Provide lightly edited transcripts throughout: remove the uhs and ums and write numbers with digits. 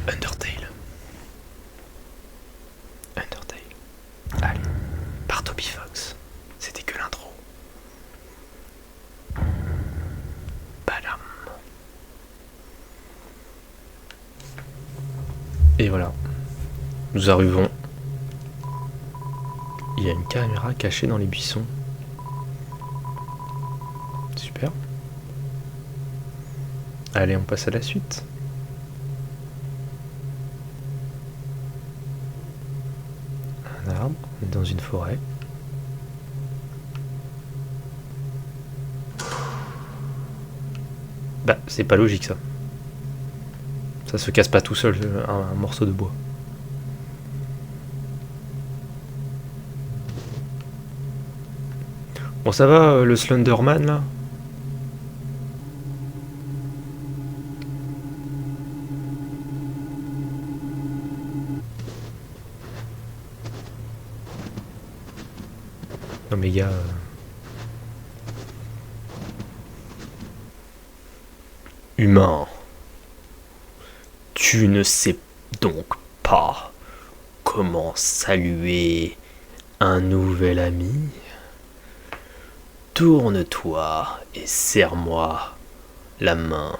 Undertale. Allez, par Toby Fox. C'était que l'intro. Badam. Et voilà. Nous arrivons. Il y a une caméra cachée dans les buissons. Super. Allez, on passe à la suite. Un arbre, on est dans une forêt. Bah, c'est pas logique ça. Ça se casse pas tout seul, un morceau de bois. Bon, ça va, le Slenderman là? Non mais gars... Humain. Tu ne sais donc pas comment saluer un nouvel ami? Tourne-toi et serre-moi la main.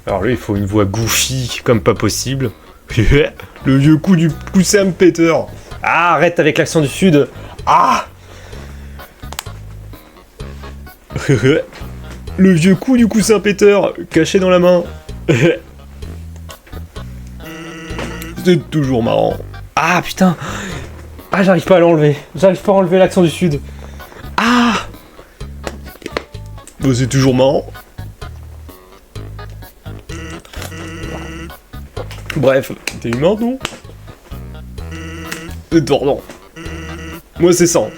Alors lui, il faut une voix goofy comme pas possible. Le vieux coup du coussin Peter. Ah, arrête avec l'accent du sud. Ah. Le vieux coup du coussin Peter, caché dans la main. C'est toujours marrant. Ah putain. Ah, j'arrive pas à l'enlever. J'arrive pas à enlever l'accent du sud. Ah. Bah, c'est toujours marrant. Bref, t'es humain, non? C'est tordant. Moi, c'est 100.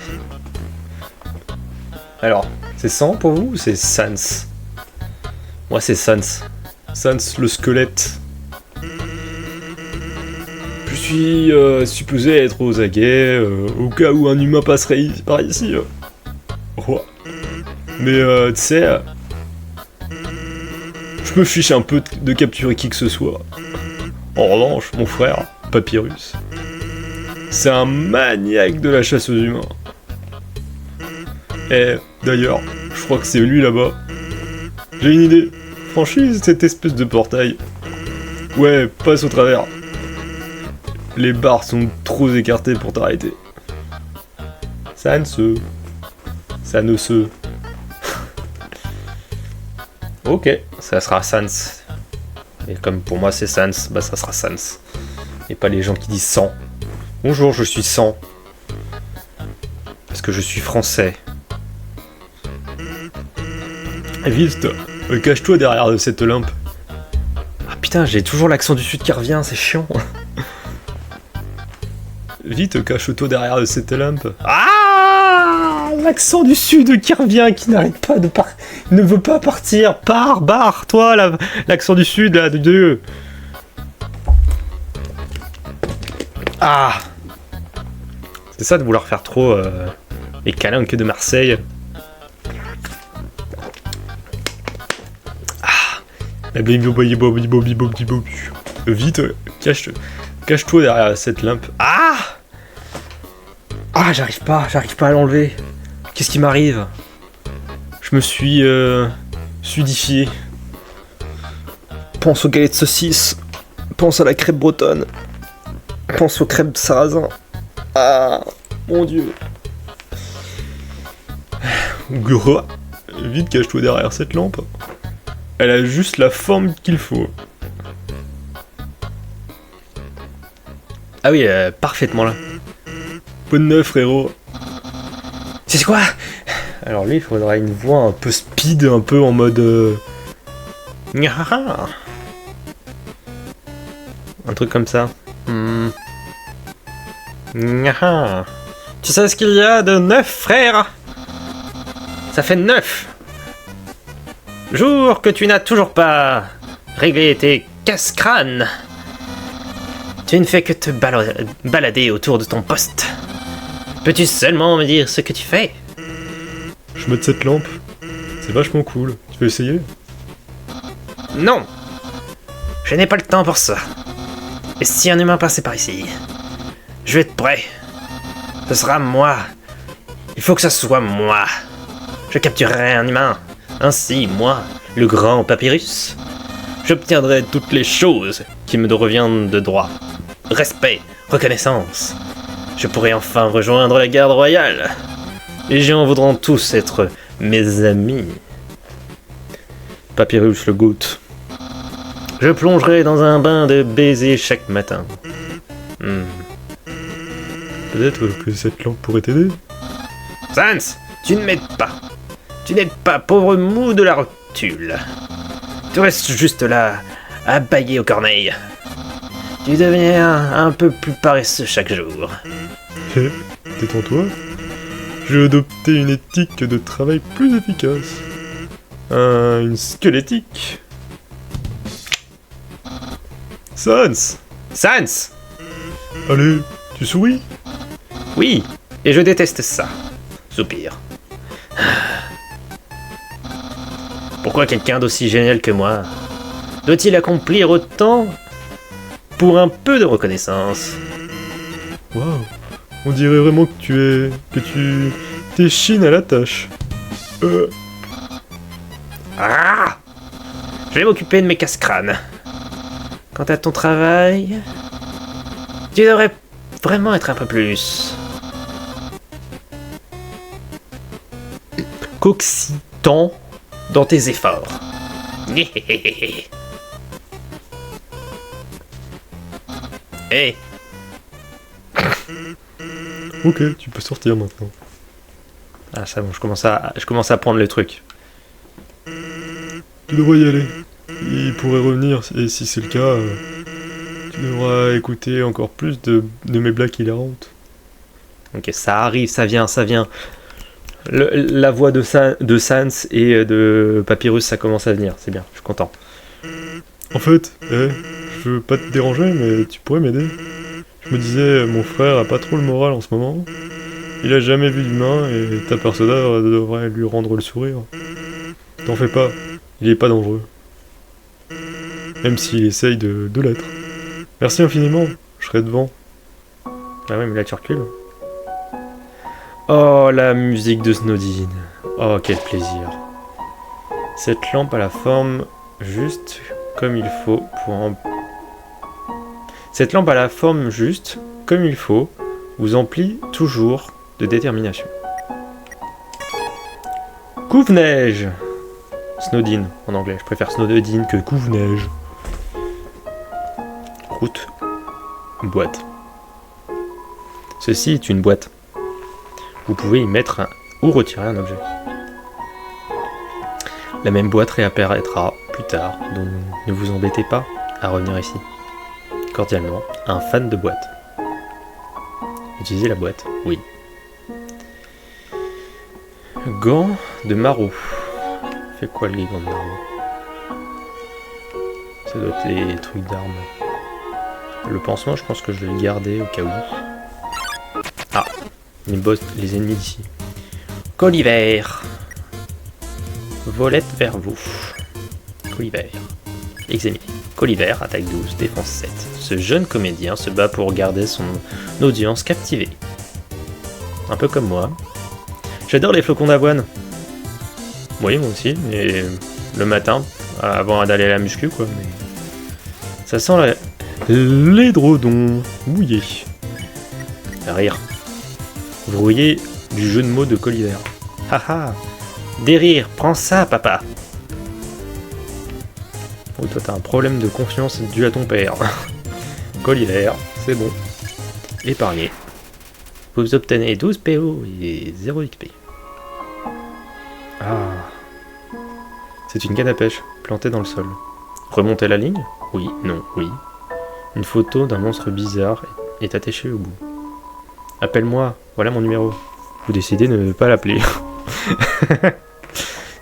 Alors, c'est 100 pour vous ou c'est Sans? Moi, c'est Sans. Sans, le squelette. Je suis supposé être aux aguets, au cas où un humain passerait par ici. Ouais. Mais, tu sais... je me fiche un peu de capturer qui que ce soit. En revanche, mon frère, Papyrus, c'est un maniaque de la chasse aux humains. Et d'ailleurs, je crois que c'est lui là-bas. J'ai une idée. Franchise cette espèce de portail. Ouais, passe au travers. Les barres sont trop écartées pour t'arrêter. Ça ne se... Ok, ça sera Sans. Et comme pour moi c'est Sans, bah ça sera Sans. Et pas les gens qui disent 100. Bonjour, je suis 100. Parce que je suis français. Vite, cache-toi derrière cette lampe. Ah putain, j'ai toujours l'accent du sud qui revient, c'est chiant. Vite, cache-toi derrière cette lampe. Ah, l'accent du sud qui revient, qui n'arrête pas de ne veut pas partir. Barre, toi, l'accent du sud, là, de Dieu. Ah. C'est ça de vouloir faire trop les câlins que de Marseille. Ah. Vite, cache-toi derrière cette lampe. Ah. Ah, j'arrive pas à l'enlever. Qu'est-ce qui m'arrive? Je me suis sudifié. Pense aux galets de saucisse. Pense à la crêpe bretonne. Pense aux crêpes sarrasin. Ah, mon dieu. Vite, cache-toi derrière cette lampe. Elle a juste la forme qu'il faut. Ah oui, parfaitement là. Bonne neuf, frérot. C'est quoi? Alors lui, il faudra une voix un peu speed, un peu en mode... Un truc comme ça. Tu sais ce qu'il y a de neuf, frère? Ça fait 9 jours que tu n'as toujours pas réglé tes casse-crânes. Tu ne fais que te balader autour de ton poste. Peux-tu seulement me dire ce que tu fais? Je mets cette lampe. C'est vachement cool. Tu veux essayer? Non! Je n'ai pas le temps pour ça. Et si un humain passait par ici? Je vais être prêt. Ce sera moi. Il faut que ça soit moi. Je capturerai un humain. Ainsi, moi, le grand papyrus, j'obtiendrai toutes les choses qui me reviennent de droit. Respect, reconnaissance. Je pourrai enfin rejoindre la garde royale. Les géants voudront tous être mes amis. Papyrus le goûte. Je plongerai dans un bain de baisers chaque matin. Peut-être que cette lampe pourrait t'aider. Sans, tu ne m'aides pas. Tu n'aides pas, pauvre mou de la rotule. Tu restes juste là, à bâiller aux corneilles. Tu deviens un peu plus paresseux chaque jour. Hé, détends-toi. Je vais adopter une éthique de travail plus efficace. Une squelettique. Sans! Sans! Allez, tu souris? Oui, et je déteste ça. Soupir. Pourquoi quelqu'un d'aussi génial que moi doit-il accomplir autant pour un peu de reconnaissance? Waouh, on dirait vraiment que tu t'échines à la tâche. Ah! Je vais m'occuper de mes casse-crânes. Quant à ton travail, tu devrais vraiment être un peu plus coccitant dans tes efforts. Hey. Ok, tu peux sortir maintenant. Ah, c'est bon, je commence à prendre le truc. Tu devrais y aller. Il pourrait revenir, et si c'est le cas, tu devras écouter encore plus de mes blagues hilarantes. Ok, ça arrive, ça vient. La voix de Sans et de Papyrus, ça commence à venir, c'est bien, je suis content. En fait, je veux pas te déranger, mais tu pourrais m'aider. Je me disais, mon frère a pas trop le moral en ce moment. Il a jamais vu d'humain, et ta persona devrait lui rendre le sourire. T'en fais pas, il est pas dangereux. Même s'il essaye de l'être. Merci infiniment, je serai devant. Ah ouais, mais là tu recules. Oh, la musique de Snowdin. Oh, quel plaisir. Cette lampe a la forme juste comme il faut pour en... Cette lampe a la forme juste comme il faut, vous emplit toujours de détermination. Couve-neige. Snowdin en anglais, je préfère Snowdin que couve-neige. Route. Boîte. Ceci est une boîte. Vous pouvez y mettre ou retirer un objet. La même boîte réapparaîtra plus tard, donc ne vous embêtez pas à revenir ici. Cordialement, un fan de boîte. Utilisez la boîte, oui. Gants de maraud. Fait quoi les gants de maraud? Ça doit être les trucs d'armes. Le pansement, je pense que je vais le garder au cas où. Ah, les ennemis d'ici. Colliver. Volette vers vous. Colliver. Examiné. Colliver, attaque 12, défense 7. Ce jeune comédien se bat pour garder son audience captivée. Un peu comme moi. J'adore les flocons d'avoine. Oui, moi aussi, mais le matin, avant d'aller à la muscu, quoi. Mais... ça sent l'édredon mouillé. Rire. Vous voyez du jeu de mots de Colliver. Haha. Des rires, prends ça, papa. Oh, toi, t'as un problème de confiance dû à ton père. Colliver, c'est bon. Épargné. Vous obtenez 12 PO et 0 XP. Ah. C'est une canne à pêche, plantée dans le sol. Remontez la ligne? Oui, non, oui. Une photo d'un monstre bizarre est attachée au bout. Appelle-moi, voilà mon numéro. Vous décidez de ne pas l'appeler.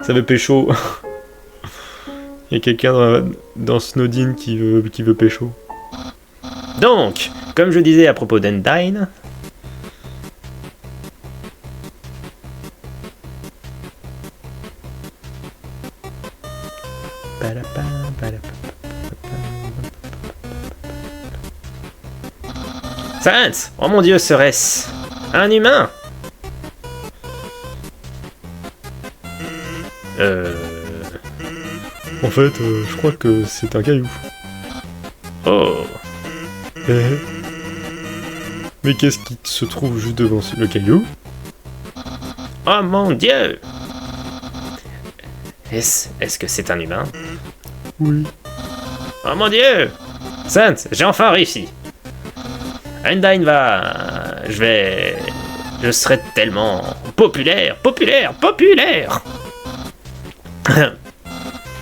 Ça veut pécho. Il y a quelqu'un dans Snowdin qui veut pécho. Donc, comme je disais à propos d'Endine... Sans! Oh mon dieu, serait-ce un humain? En fait, je crois que c'est un caillou. Oh! Eh. Mais qu'est-ce qui se trouve juste devant le caillou? Oh mon dieu! Est-ce que c'est un humain? Oui. Oh mon dieu! Sainte, j'ai enfin réussi! Undyne va... Je serai tellement populaire!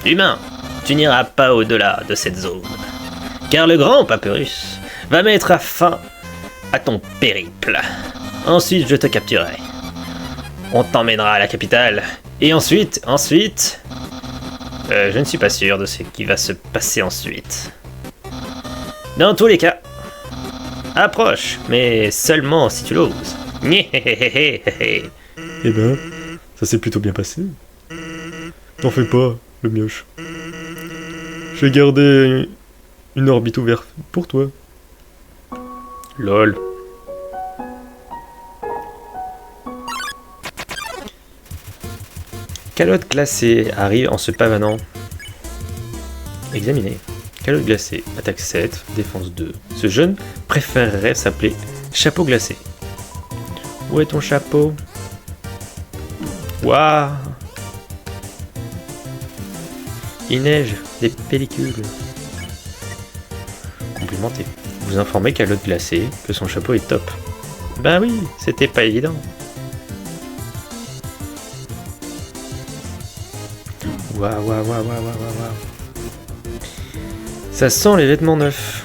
Humain, tu n'iras pas au-delà de cette zone. Car le grand Papyrus va mettre fin à ton périple. Ensuite, je te capturerai. On t'emmènera à la capitale. Et ensuite... je ne suis pas sûr de ce qui va se passer ensuite. Dans tous les cas, approche, mais seulement si tu l'oses. Eh ben, ça s'est plutôt bien passé. T'en fais pas, le mioche. J'ai gardé une orbite ouverte pour toi. Lol. Calotte glacée arrive en se pavanant. Examinez. Calotte glacée, attaque 7, défense 2. Ce jeune préférerait s'appeler Chapeau glacé. Où est ton chapeau? Waouh! Il neige, des pellicules. Complimenté. Vous informez Calotte glacée que son chapeau est top. Ben oui, c'était pas évident. Waouh. Ça sent les vêtements neufs.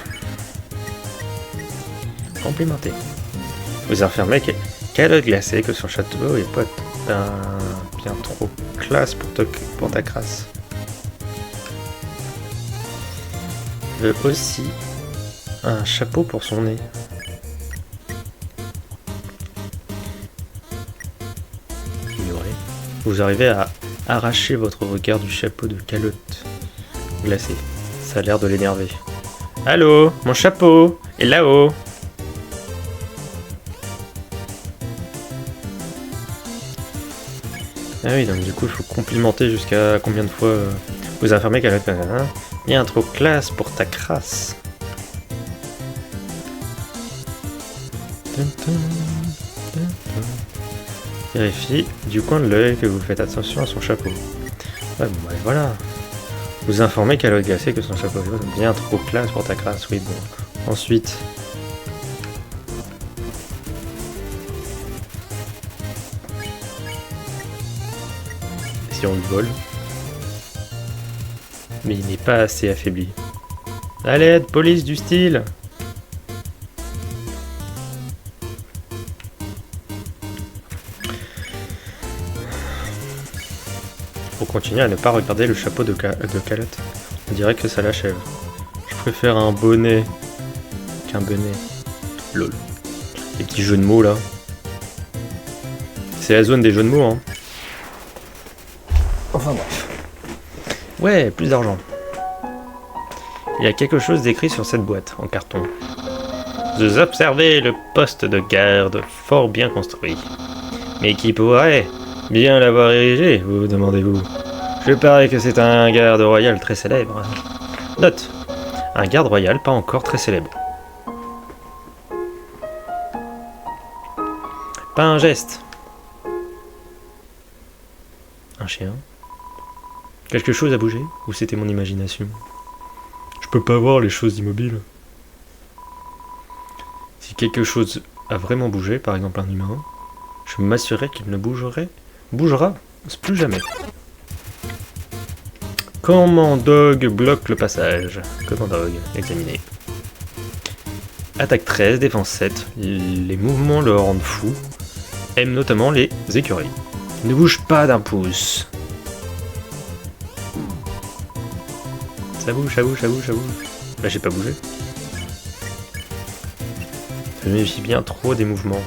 Complimenté. Vous affirmez Calotte glacée que son château est pas bien trop classe pour ta crasse. Veut aussi un chapeau pour son nez. Ignorez. Vous arrivez à arracher votre regard du chapeau de Calotte glacée. Ça a l'air de l'énerver. Allô, mon chapeau est là-haut. Ah oui, donc du coup, il faut complimenter jusqu'à combien de fois vous affirmez Calotte bien trop classe pour ta crasse. Vérifie du coin de l'œil que vous faites attention à son chapeau. Ouais, bon, bah, voilà. Vous informez Calotte glacée que son chapeau est bien trop classe pour ta crasse. Oui, bon. Ensuite. Et si on le vole? Mais il n'est pas assez affaibli. À l'aide, police du style! Faut continuer à ne pas regarder le chapeau de Calotte. On dirait que ça l'achève. Je préfère un bonnet qu'un bonnet. Lol. Les petits jeux de mots là. C'est la zone des jeux de mots, hein. Enfin bref. Ouais, plus d'argent. Il y a quelque chose d'écrit sur cette boîte en carton. Vous observez le poste de garde fort bien construit. Mais qui pourrait bien l'avoir érigé, vous demandez-vous? Je parie que c'est un garde royal très célèbre. Note, un garde royal pas encore très célèbre. Pas un geste. Un chien. Quelque chose a bougé? Ou c'était mon imagination? Je peux pas voir les choses immobiles. Si quelque chose a vraiment bougé, par exemple un humain, je m'assurerai qu'il ne bougera plus jamais. Commandog bloque le passage. Commandog, examiné. Attaque 13, défense 7. Les mouvements le rendent fou. Aime notamment les écureuils. Ne bouge pas d'un pouce. Ça bouge. Là, j'ai pas bougé. Je me méfie bien trop des mouvements.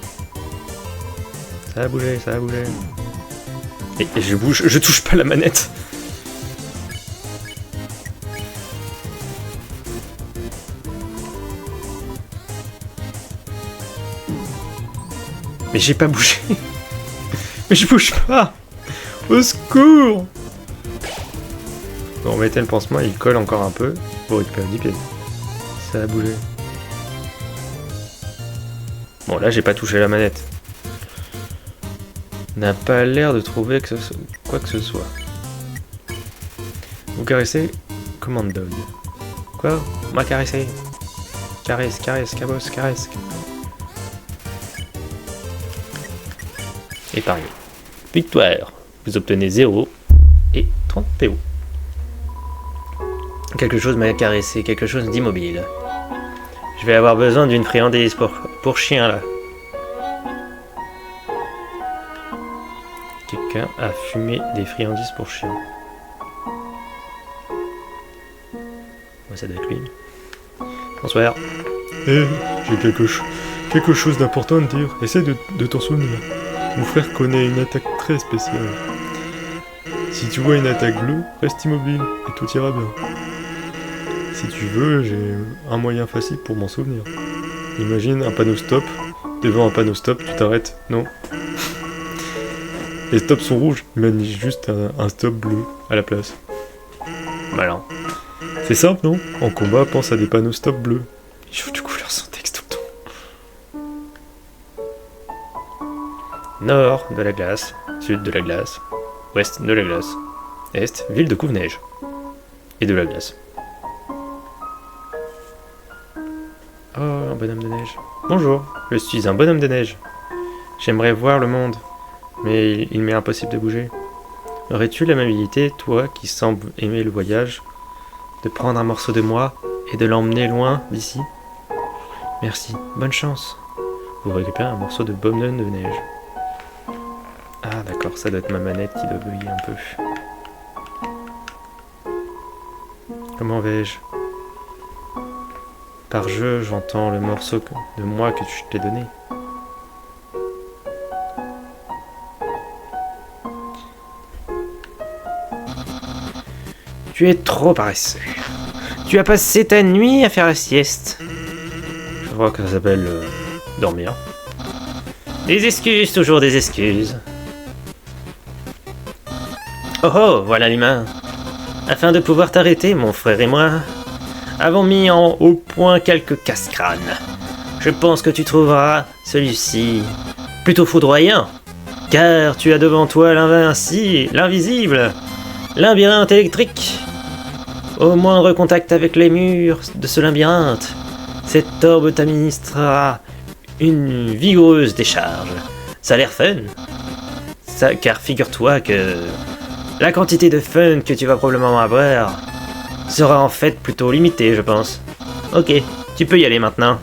Ça a bougé, ça a bougé. Et je bouge, je touche pas la manette. Mais j'ai pas bougé. Mais je bouge pas. Au secours. Bon, remettez le pansement, il colle encore un peu. Pour récupérer 10 pièces. Ça a bougé. Bon, là, j'ai pas touché la manette. N'a pas l'air de trouver quoi que ce soit. Vous caressez Command Dog. Quoi? On m'a caressé. Caresse, caresse, cabosse, caresse. Épargne. Victoire. Vous obtenez 0 et 30 PO. Quelque chose m'a caressé, quelque chose d'immobile. Je vais avoir besoin d'une friandise pour chien là. Quelqu'un a fumé des friandises pour chien. Ouais, ça doit être lui. Bonsoir. J'ai quelque chose d'important à te dire. Essaie de t'en souvenir. Mon frère connaît une attaque très spéciale. Si tu vois une attaque bleue, reste immobile et tout ira bien. Si tu veux, j'ai un moyen facile pour m'en souvenir. Imagine un panneau stop. Devant un panneau stop, tu t'arrêtes, non? Les stops sont rouges, imagine juste un stop bleu à la place. Malin. C'est simple, non? En combat, pense à des panneaux stop bleus. Ils changent de couleur sans texte tout le temps. Nord de la glace, sud de la glace, ouest de la glace, est, ville de Couve-Neige. Et de la glace. Oh, un bonhomme de neige. Bonjour, je suis un bonhomme de neige. J'aimerais voir le monde, mais il m'est impossible de bouger. Aurais-tu l'amabilité, toi qui sembles aimer le voyage, de prendre un morceau de moi et de l'emmener loin d'ici? Merci, bonne chance. Vous récupérez un morceau de bonhomme de neige. Ah d'accord, ça doit être ma manette qui doit bugger un peu. Comment vais-je? Par jeu, j'entends le morceau de moi que je t'ai donné. Tu es trop paresseux. Tu as passé ta nuit à faire la sieste. Je crois que ça s'appelle dormir. Des excuses, toujours des excuses. Oh oh, voilà l'humain. Afin de pouvoir t'arrêter, mon frère et moi, avons mis au point quelques casse-crânes. Je pense que tu trouveras celui-ci plutôt foudroyant, car tu as devant toi l'invisible, labyrinthe électrique. Au moindre contact avec les murs de ce labyrinthe, cet orbe t'administrera une vigoureuse décharge. Ça a l'air fun. Car figure-toi que la quantité de fun que tu vas probablement avoir sera en fait plutôt limitée, je pense. Ok, tu peux y aller maintenant.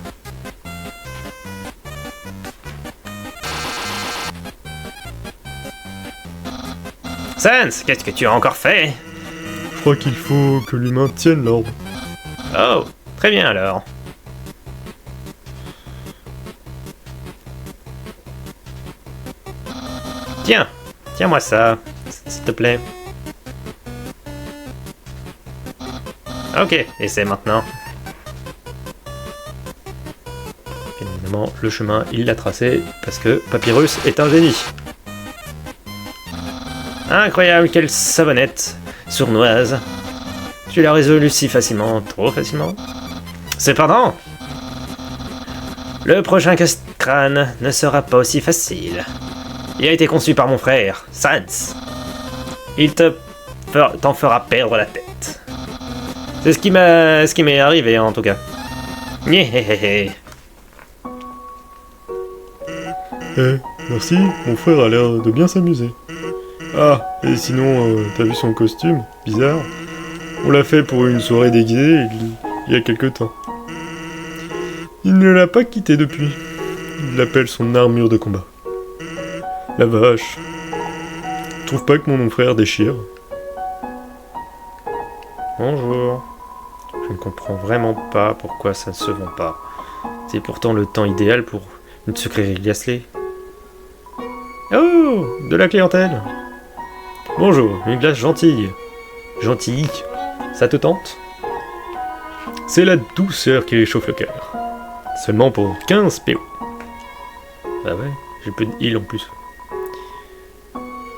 Sans, qu'est-ce que tu as encore fait? Je crois qu'il faut que l'humain tienne l'ordre. Oh, très bien alors. Tiens-moi ça, s'il te plaît. Ok, essaie maintenant. Bien évidemment, le chemin, il l'a tracé, parce que Papyrus est un génie. Incroyable, quelle savonnette sournoise. Tu l'as résolu si facilement, trop facilement. Cependant, le prochain casse-crâne ne sera pas aussi facile. Il a été conçu par mon frère, Sans. Il t'en fera perdre la tête. C'est ce qui m'est arrivé en tout cas. Eh, merci, mon frère a l'air de bien s'amuser. Ah, et sinon, t'as vu son costume? Bizarre. On l'a fait pour une soirée déguisée il y a quelque temps. Il ne l'a pas quitté depuis. Il l'appelle son armure de combat. La vache. Je trouve pas que mon frère déchire. Bonjour. Je ne comprends vraiment pas pourquoi ça ne se vend pas. C'est pourtant le temps idéal pour une sucrerie glacée. Oh, de la clientèle. Bonjour, une glace gentille. Gentille, ça te tente? C'est la douceur qui réchauffe le cœur. Seulement pour 15 PO. Ah ouais, j'ai peu de heal en plus.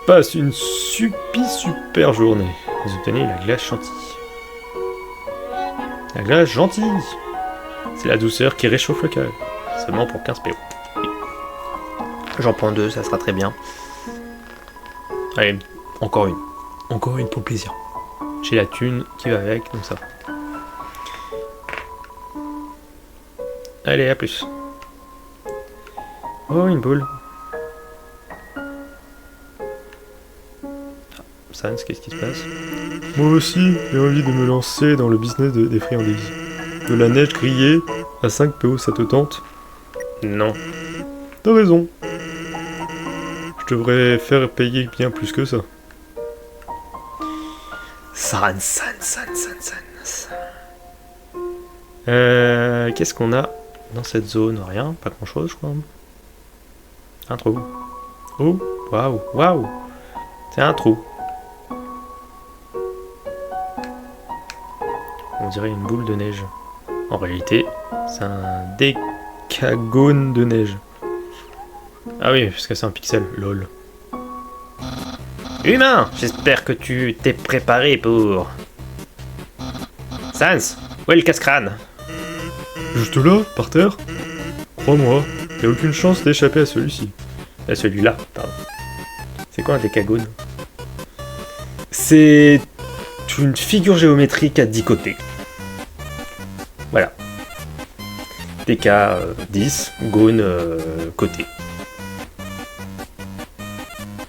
Passe une super journée. Vous obtenez la glace gentille. La glace gentille. C'est la douceur qui réchauffe le cœur. Seulement pour 15 PO. J'en prends 2, ça sera très bien. Allez, encore une. Encore une pour le plaisir. J'ai la thune qui va avec, donc ça. Allez, à plus. Oh, une boule. Sans, qu'est-ce qui se passe? Moi aussi, j'ai envie de me lancer dans le business des friandises. De la neige grillée à 5 PO, ça te tente? Non. T'as raison. Je devrais faire payer bien plus que ça. San. Qu'est-ce qu'on a dans cette zone? Rien, pas grand-chose, je crois. Un trou. Oh, waouh. C'est un trou. On dirait une boule de neige. En réalité, c'est un décagone de neige. Ah oui, parce que c'est un pixel, lol. Humain, j'espère que tu t'es préparé pour... Sans, où est le casse-crâne? Juste là, par terre? Crois-moi, y a aucune chance d'échapper à celui-ci. À celui-là, pardon. C'est quoi un décagone? C'est une figure géométrique à 10 côtés. Voilà. DK 10, gone côté.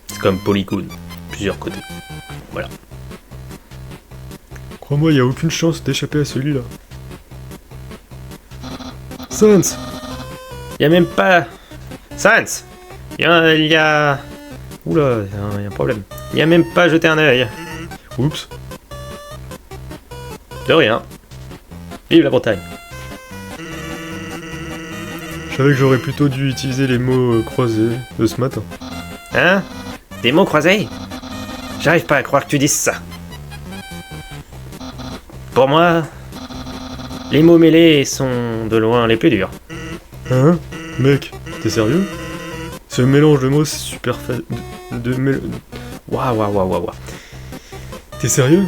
C'est comme polygone, plusieurs côtés. Voilà. Crois-moi, y a aucune chance d'échapper à celui-là. Sans! Y a même pas... Sans! Il y a... Oula, y a un problème. Y a même pas jeté un œil. Oups. De rien. Vive la Bretagne. Je savais que j'aurais plutôt dû utiliser les mots croisés de ce matin. Hein? Des mots croisés? J'arrive pas à croire que tu dises ça. Pour moi, les mots mêlés sont de loin les plus durs. Hein? Mec, t'es sérieux? Ce mélange de mots, c'est super Waouh. T'es sérieux?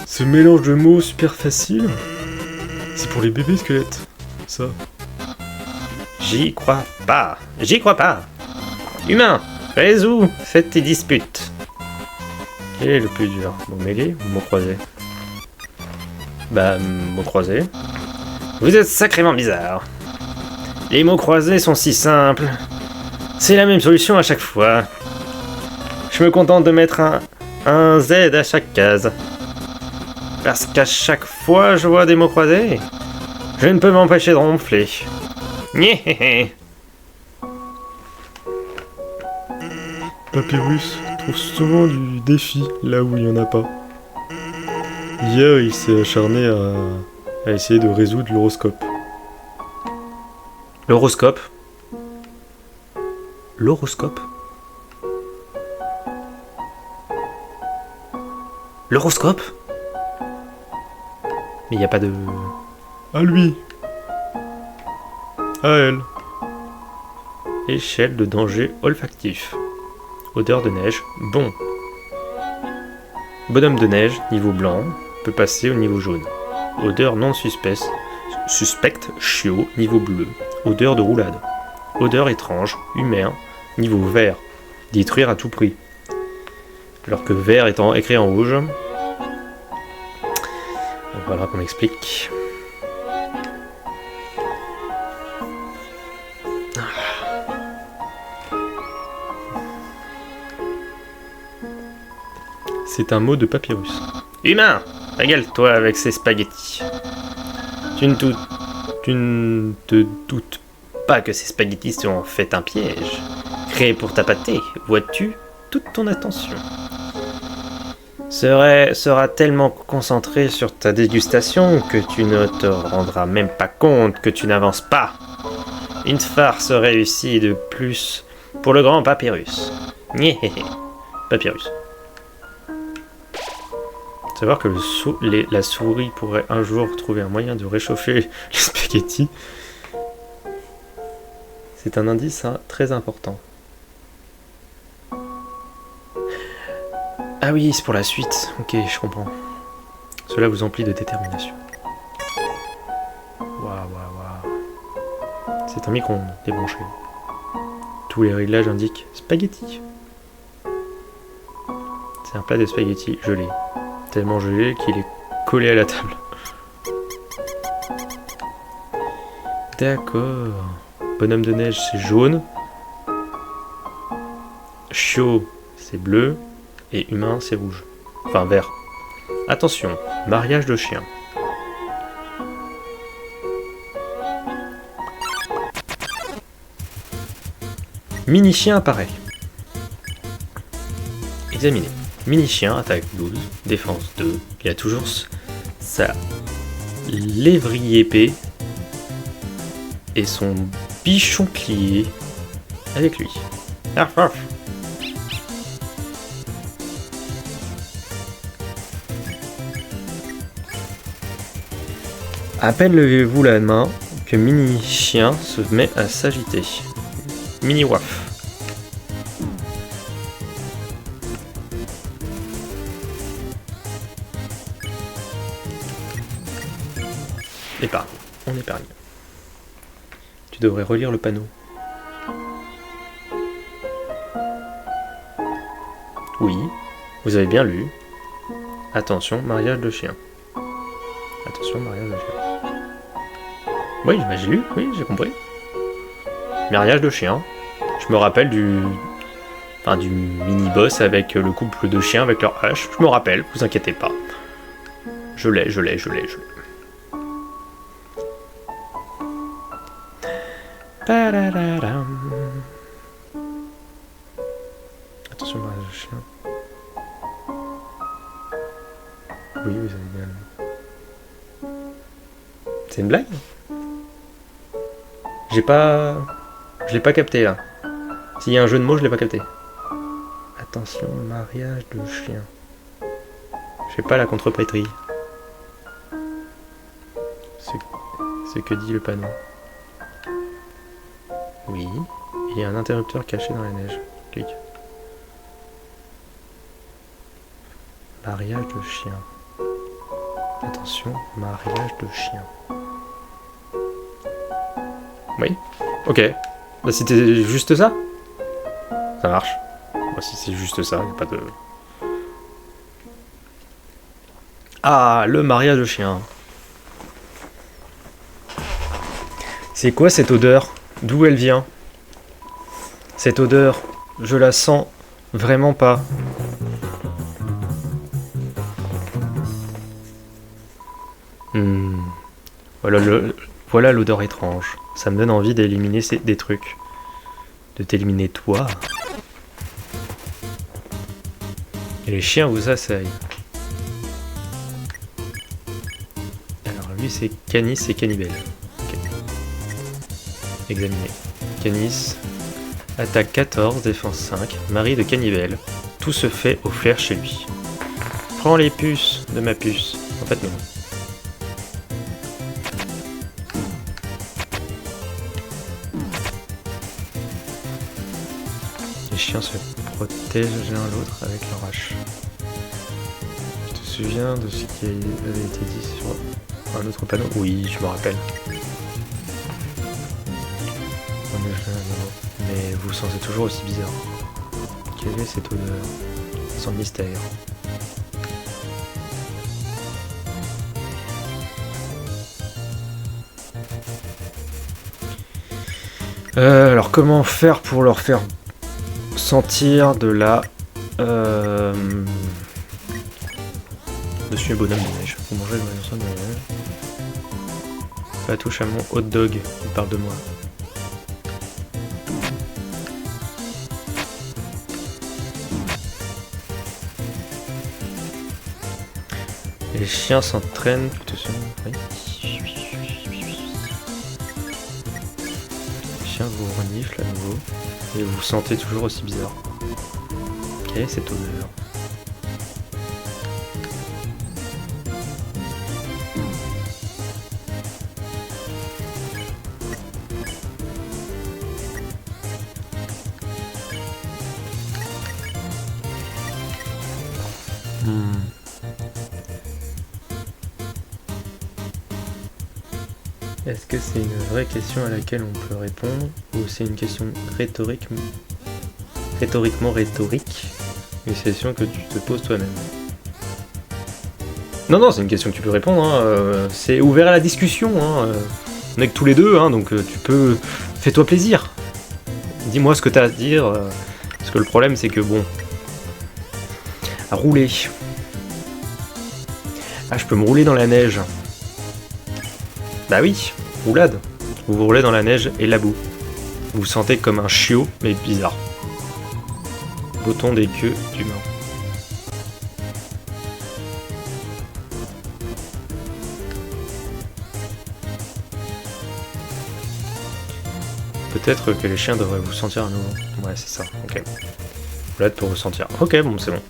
Ce mélange de mots super facile? C'est pour les bébés squelettes, ça. J'y crois pas. Humain, résous cette dispute. Quel est le plus dur? Mot mêlé ou mot croisé? Bah, mot croisé. Vous êtes sacrément bizarre. Les mots croisés sont si simples. C'est la même solution à chaque fois. Je me contente de mettre un Z à chaque case. Parce qu'à chaque fois je vois des mots croisés, je ne peux m'empêcher de ronfler. Nyéhéhé. Papyrus trouve souvent du défi là où il n'y en a pas. Hier, il s'est acharné à essayer de résoudre l'horoscope. L'horoscope? L'horoscope? L'horoscope? Mais il n'y a pas de... À lui. À elle. Échelle de danger olfactif. Odeur de neige, bon. Bonhomme de neige, niveau blanc, peut passer au niveau jaune. Odeur non suspecte, chiot, niveau bleu. Odeur de roulade. Odeur étrange, humain, niveau vert. Détruire à tout prix. Alors que vert étant écrit en rouge. Voilà qu'on explique. C'est un mot de papyrus. Humain, régale-toi avec ces spaghettis. Tu ne te doutes pas que ces spaghettis sont en fait un piège, créé pour t'appâter, vois-tu, toute ton attention sera tellement concentrée sur ta dégustation que tu ne te rendras même pas compte que tu n'avances pas. Une farce réussie de plus pour le grand Papyrus. Gnéhéhé. Papyrus. Savoir que la souris pourrait un jour trouver un moyen de réchauffer les spaghettis, c'est un indice très important. Ah oui, c'est pour la suite. Ok, je comprends. Cela vous emplit de détermination. Waouh. C'est un micro-ondes débranché. Tous les réglages indiquent spaghetti. C'est un plat de spaghetti gelé. Tellement gelé qu'il est collé à la table. D'accord. Bonhomme de neige, c'est jaune. Chiot, c'est bleu. Et humain, c'est rouge. Enfin, vert. Attention, mariage de chien. Mini-chien apparaît. Examinez. Mini-chien, attaque 12, défense 2. Il a toujours sa lévrier épée et son bichon plié avec lui. Arf, arf. À peine levez-vous la main que Mini-chien se met à s'agiter. Mini-waf. Épargne. On épargne. Tu devrais relire le panneau. Oui, vous avez bien lu. Attention, mariage de chien. Attention, mariage de chien. Oui, j'ai lu, oui, j'ai compris. Mariage de chien. Je me rappelle du mini-boss avec le couple de chiens avec leur hache. Je me rappelle, vous inquiétez pas. Je l'ai. Attention, mariage de chien. Oui, vous avez bien lu. C'est une blague ? Je l'ai pas capté là. S'il y a un jeu de mots, je l'ai pas capté. Attention, mariage de chien. Je fais pas la contrepétrie. Ce que dit le panneau. Oui, il y a un interrupteur caché dans la neige. Clique. Mariage de chien. Attention, mariage de chien. Oui, ok. Bah c'était juste ça. Ça marche. Bah, si c'est juste ça, il n'y a pas de... Ah, le mariage de chien. C'est quoi cette odeur ? D'où elle vient ? Cette odeur, je la sens vraiment pas. Voilà l'odeur étrange. Ça me donne envie d'éliminer des trucs. De t'éliminer toi. Et les chiens vous assaillent. Alors lui c'est Canis et Cannibale. Okay. Examiner. Canis. Attaque 14, défense 5. Mari de Cannibale. Tout se fait au flair chez lui. Prends les puces de ma puce. En fait non. Les chiens se protègent l'un l'autre avec leur hache. Tu te souviens de ce qui avait été dit sur un autre panneau ? Oui, je me rappelle. Mais vous vous sentez toujours aussi bizarre. Quelle est cette odeur ? Sans mystère. Alors comment faire pour leur faire sentir de la... Dessus bonhomme de neige. Vous mangez le bonhomme de neige. Pas touche à mon hot dog, il parle de moi. Les chiens s'entraînent plutôt sur... Oui. chien vous renifle à nouveau et vous vous sentez toujours aussi bizarre. Quelle est cette odeur? Est-ce que c'est une vraie question à laquelle on peut répondre ou c'est une question rhétoriquement rhétorique, une question que tu te poses toi-même? Non, c'est une question que tu peux répondre, hein, c'est ouvert à la discussion, hein, on est que tous les deux, hein, donc tu peux... Fais-toi plaisir. Dis-moi ce que t'as à dire, parce que le problème c'est que bon... À rouler... Ah, je peux me rouler dans la neige. Bah oui, roulade. Vous vous roulez dans la neige et la boue. Vous vous sentez comme un chiot, mais bizarre. Botton des queues d'humain. Peut-être que les chiens devraient vous sentir à nouveau. Ouais, c'est ça, ok. Roulade pour ressentir. Ok, bon, c'est bon.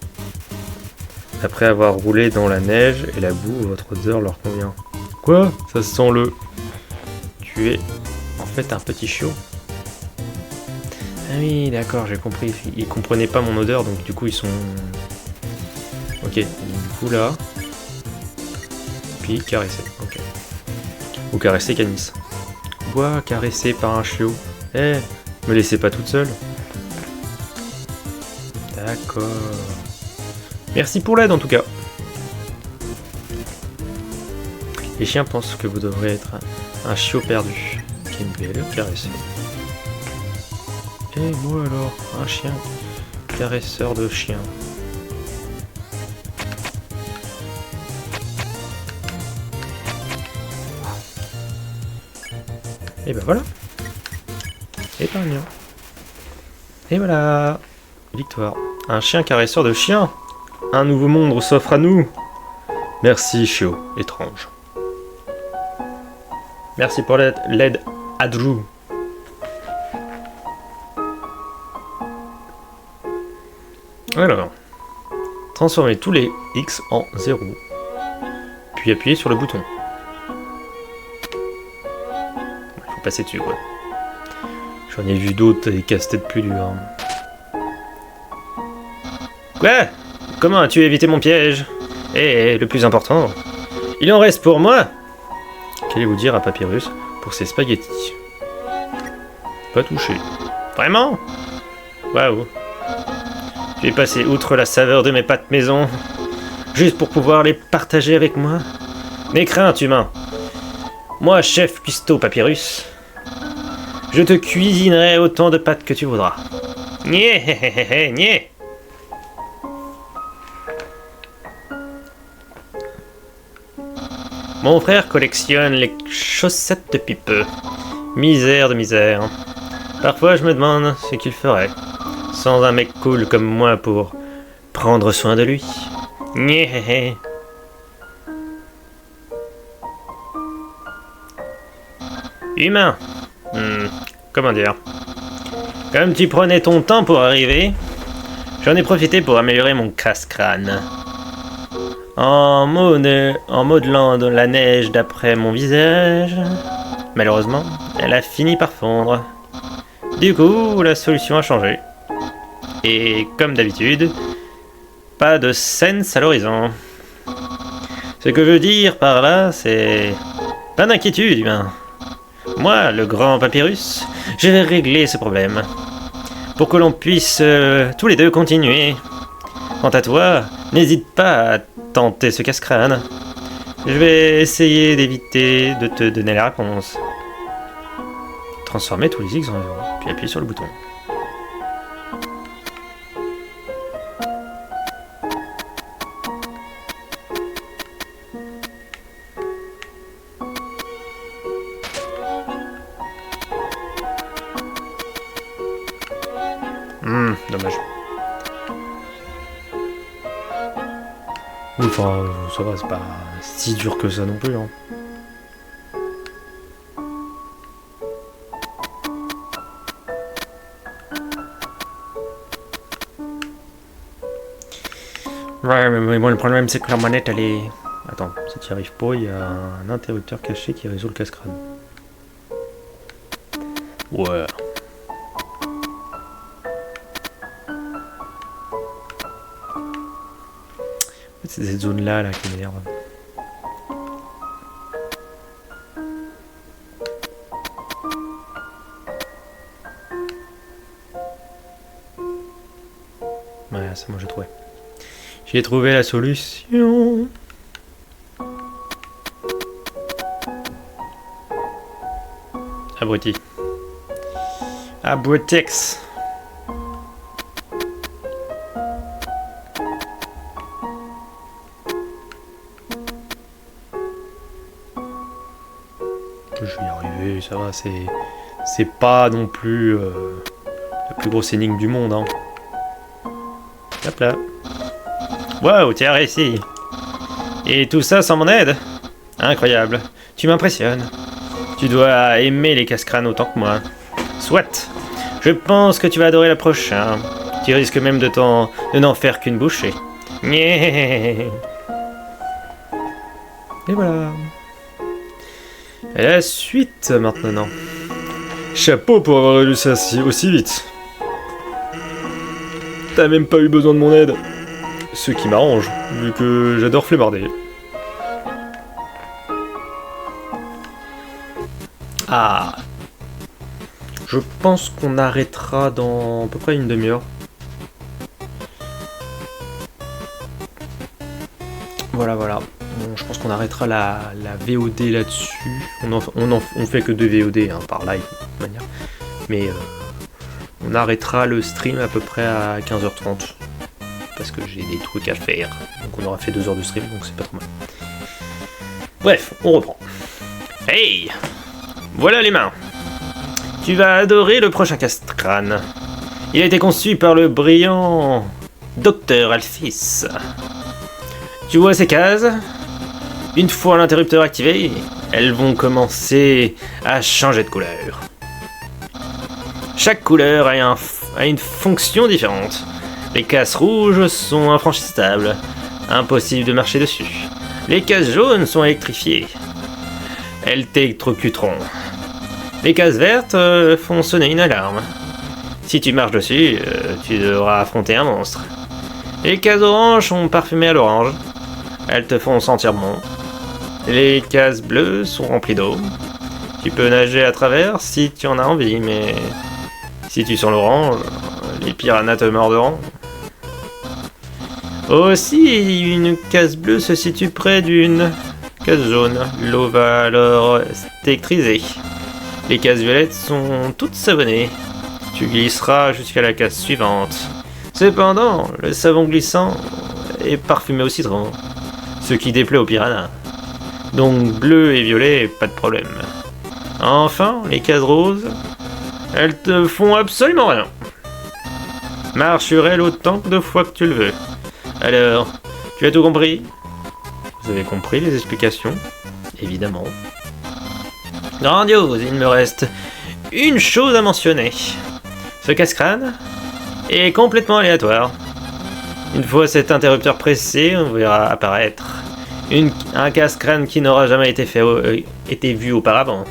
Après avoir roulé dans la neige et la boue, votre odeur leur convient. Quoi? Ça se sent le... Tu es en fait un petit chiot. Ah oui, d'accord, j'ai compris. Ils comprenaient pas mon odeur, donc du coup ils sont... Ok, du coup là... Puis caresser, ok. Ou caresser Canis. Quoi, caressé par un chiot? Eh, me laissez pas toute seule. D'accord. Merci pour l'aide en tout cas. Les chiens pensent que vous devrez être un chiot perdu. Quelle belle caresse. Et moi alors, un chien caresseur de chiens. Et ben voilà. Épargnant. Et voilà. Victoire. Un chien caresseur de chiens. Un nouveau monde s'offre à nous. Merci, chiot étrange. Merci pour l'aide, Adru. Alors, transformez tous les X en 0. Puis appuyez sur le bouton. Il faut passer dessus, quoi. J'en ai vu d'autres et casse-tête plus durs. Quoi? Comment as-tu évité mon piège? Et le plus important, il en reste pour moi. Qu'allez-vous dire à Papyrus pour ses spaghettis? Pas touché. Vraiment? Waouh. Tu es passé outre la saveur de mes pâtes maison, juste pour pouvoir les partager avec moi? N'aie crainte, humain. Moi, chef cuistot Papyrus, je te cuisinerai autant de pâtes que tu voudras. Nyeh, nyeh. Mon frère collectionne les chaussettes depuis peu. Misère de misère. Parfois je me demande ce qu'il ferait sans un mec cool comme moi pour prendre soin de lui. Nyeh. Humain. Comment dire? Comme tu prenais ton temps pour arriver, j'en ai profité pour améliorer mon casse-crâne. En modelant dans la neige d'après mon visage, malheureusement, elle a fini par fondre. Du coup, la solution a changé. Et comme d'habitude, pas de sense à l'horizon. Ce que je veux dire par là, c'est... Pas d'inquiétude, humain. Moi, le grand Papyrus, je vais régler ce problème. Pour que l'on puisse tous les deux continuer. Quant à toi, n'hésite pas à tenter ce casse-crâne. Je vais essayer d'éviter de te donner la réponse. Transformer tous les X en 0, puis appuyer sur le bouton. Dommage. Oui, enfin, ça va, c'est pas si dur que ça non plus, hein. Ouais, mais moi le problème c'est que la manette elle est... Attends, si tu n'y arrives pas, il y a un interrupteur caché qui résout le casse-crâne. Ouais. C'est cette zone-là là, qui m'énerve. Ouais, c'est moi j'ai trouvé. J'ai trouvé la solution. Abruti. Abrutex. Je vais y arriver, ça va, c'est pas non plus la plus grosse énigme du monde, hein. Hop là. Wow, tu as réussi. Et tout ça sans mon aide? Incroyable. Tu m'impressionnes. Tu dois aimer les casse-crânes autant que moi. Soit. Je pense que tu vas adorer l'approche. Hein. Tu risques même de n'en faire qu'une bouchée. Et voilà. Et la suite maintenant. Chapeau pour avoir relu ça aussi vite. T'as même pas eu besoin de mon aide. Ce qui m'arrange, vu que j'adore flemmarder. Ah. Je pense qu'on arrêtera dans à peu près une demi-heure. Voilà. Je pense qu'on arrêtera la VOD là-dessus. On fait que 2 VOD hein, par live, de toute manière. Mais on arrêtera le stream à peu près à 15h30. Parce que j'ai des trucs à faire. Donc on aura fait 2 heures de stream, donc c'est pas trop mal. Bref, on reprend. Hey! Voilà les mains. Tu vas adorer le prochain casse-crâne. Il a été conçu par le brillant Dr Alphys. Tu vois ces cases? Une fois l'interrupteur activé, elles vont commencer à changer de couleur. Chaque couleur a une fonction différente. Les cases rouges sont infranchissables, impossible de marcher dessus. Les cases jaunes sont électrifiées. Elles t'électrocuteront. Les cases vertes font sonner une alarme. Si tu marches dessus, tu devras affronter un monstre. Les cases oranges sont parfumées à l'orange. Elles te font sentir bon. Les cases bleues sont remplies d'eau. Tu peux nager à travers si tu en as envie, mais si tu sens l'orange, les piranhas te mordront. Aussi, une case bleue se situe près d'une case jaune. L'eau va alors t'électriser. Les cases violettes sont toutes savonnées. Tu glisseras jusqu'à la case suivante. Cependant, le savon glissant est parfumé au citron, ce qui déplaît aux piranhas. Donc bleu et violet, pas de problème. Enfin, les cases roses, elles te font absolument rien. Marche sur elles autant de fois que tu le veux. Alors, tu as tout compris? Vous avez compris les explications? Évidemment. Grandiose, il me reste une chose à mentionner. Ce casse-crâne est complètement aléatoire. Une fois cet interrupteur pressé, on verra apparaître un casse-crâne qui n'aura jamais été vu auparavant.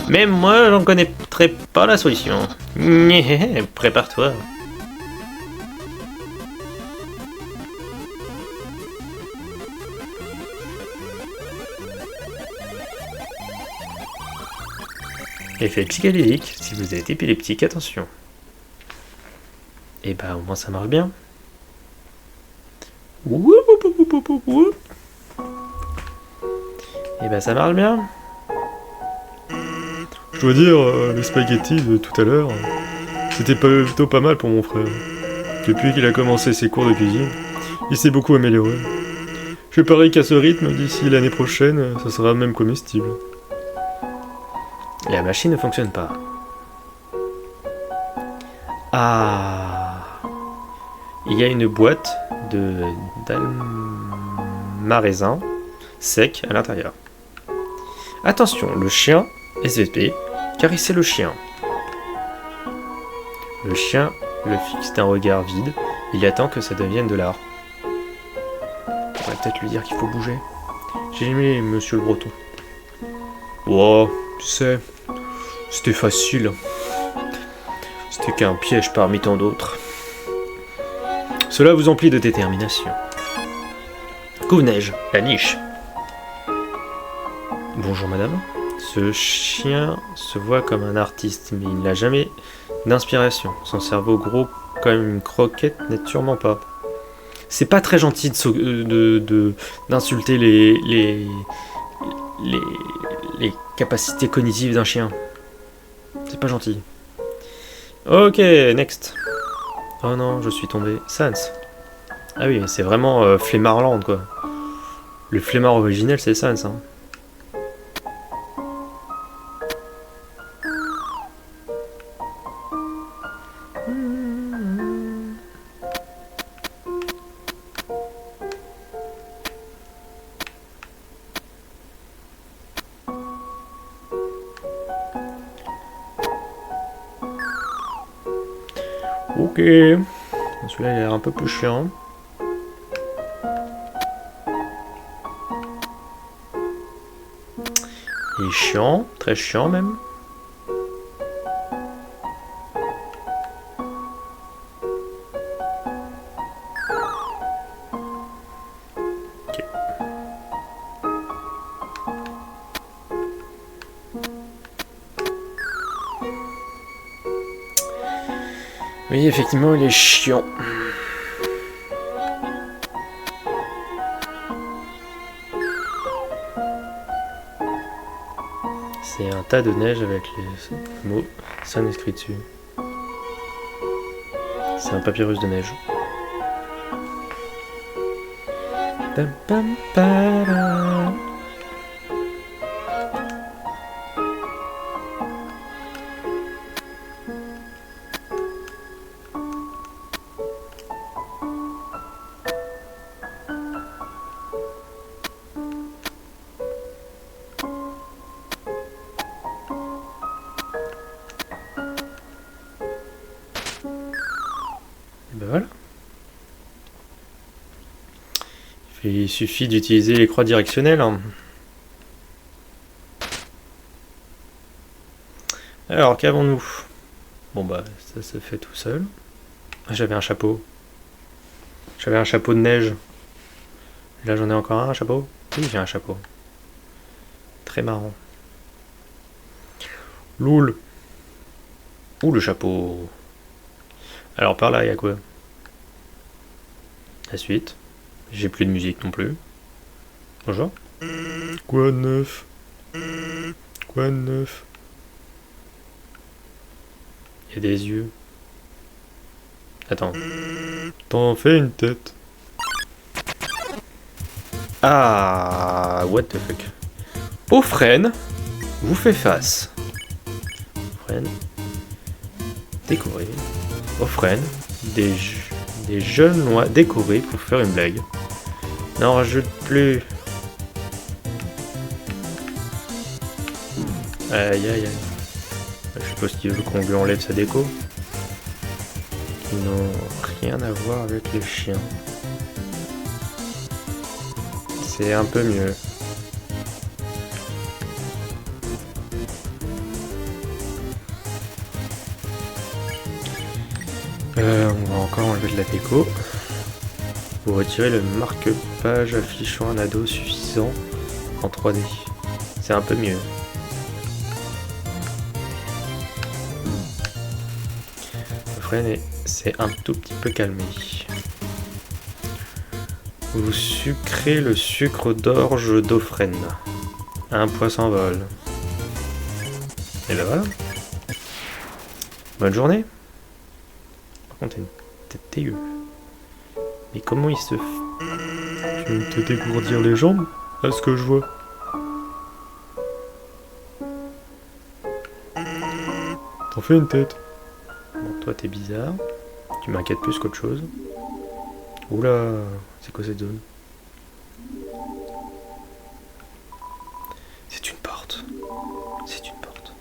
Même moi, j'en connaîtrais pas la solution. Prépare-toi. Effet psychédélique, si vous êtes épileptique, attention. Et bah au moins ça marche bien. Et bah ça marche bien. Je dois dire, les spaghettis de tout à l'heure, c'était plutôt pas mal pour mon frère. Depuis qu'il a commencé ses cours de cuisine, il s'est beaucoup amélioré. Je parie qu'à ce rythme, d'ici l'année prochaine, ça sera même comestible. La machine ne fonctionne pas. Ah, il y a une boîte d'alma-raisin sec à l'intérieur. Attention, le chien SVP, caresser le chien. Le chien le fixe d'un regard vide Il attend que ça devienne de l'art. On pourrait peut-être lui dire qu'il faut bouger. J'ai aimé Monsieur le Breton. Oh, tu sais, c'était facile. C'était qu'un piège parmi tant d'autres. Cela vous emplit de détermination. Couve-neige, la niche. Bonjour madame. Ce chien se voit comme un artiste, mais il n'a jamais d'inspiration. Son cerveau gros comme une croquette n'est sûrement pas. C'est pas très gentil d'insulter les capacités cognitives d'un chien. C'est pas gentil. Ok, next. Oh non, je suis tombé. Sans. Ah oui, c'est vraiment Flemmarland, quoi. Le flemmard originel, c'est Sans, hein. Ok. Celui-là, il a l'air un peu plus chiant. Il est chiant, très chiant même. Ok. Oui, effectivement, il est chiant. C'est un tas de neige avec les mots Sun écrit dessus. C'est un papyrus de neige. Pam, pam, para. Ben voilà. Il suffit d'utiliser les croix directionnelles. Alors, qu'avons-nous? Bon bah, ça se fait tout seul. J'avais un chapeau. J'avais un chapeau de neige. Là, j'en ai encore un chapeau? Oui, j'ai un chapeau. Très marrant. Loul. Ouh, le chapeau. Alors, par là, il y a quoi? La suite. J'ai plus de musique non plus. Bonjour. Quoi de neuf? Quoi de neuf? Il y a des yeux. Attends. T'en fais une tête. Ah, what the fuck. Offrène vous fait face. Offrène. Décoré. Offrène. Des jeunes noix décorées pour faire une blague. N'en rajoute plus. Aïe aïe aïe. Je suppose qu'il veut qu'on lui enlève sa déco. Qui n'ont rien à voir avec les chiens. C'est un peu mieux. On va encore enlever de la déco. Pour retirer le marque-page affichant un ado suffisant en 3D. C'est un peu mieux. Le frein s'est un tout petit peu calmé. Vous sucrez le sucre d'orge d'Ofrène. Un poisson vol. Et ben voilà. Bonne journée. Par contre, t'as une tête dégueu. Mais comment il se... Tu veux te dégourdir les jambes, à ce que je vois. T'en fais une tête. Bon, toi t'es bizarre. Tu m'inquiètes plus qu'autre chose. Oula, c'est quoi cette zone? C'est une porte. C'est une porte.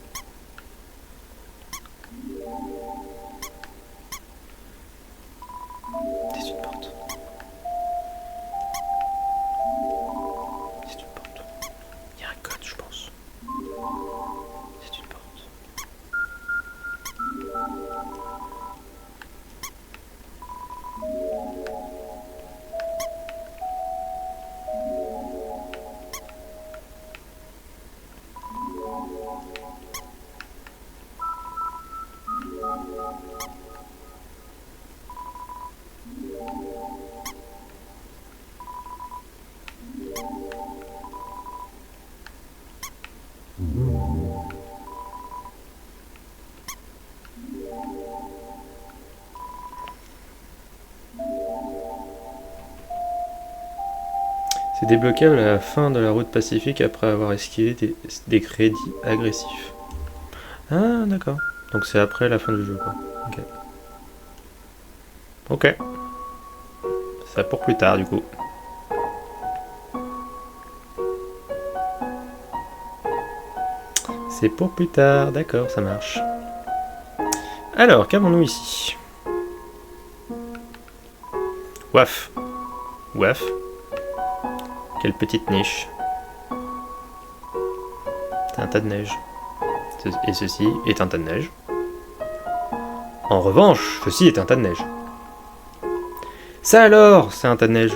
C'est débloquable à la fin de la route pacifique après avoir esquivé des crédits agressifs. Ah, d'accord. Donc c'est après la fin du jeu, quoi. Ok. Ok. Ça pour plus tard, du coup. C'est pour plus tard, d'accord, ça marche. Alors, qu'avons-nous ici? Waf. Waf. Quelle petite niche. C'est un tas de neige. Et ceci est un tas de neige. En revanche, ceci est un tas de neige. Ça alors, c'est un tas de neige.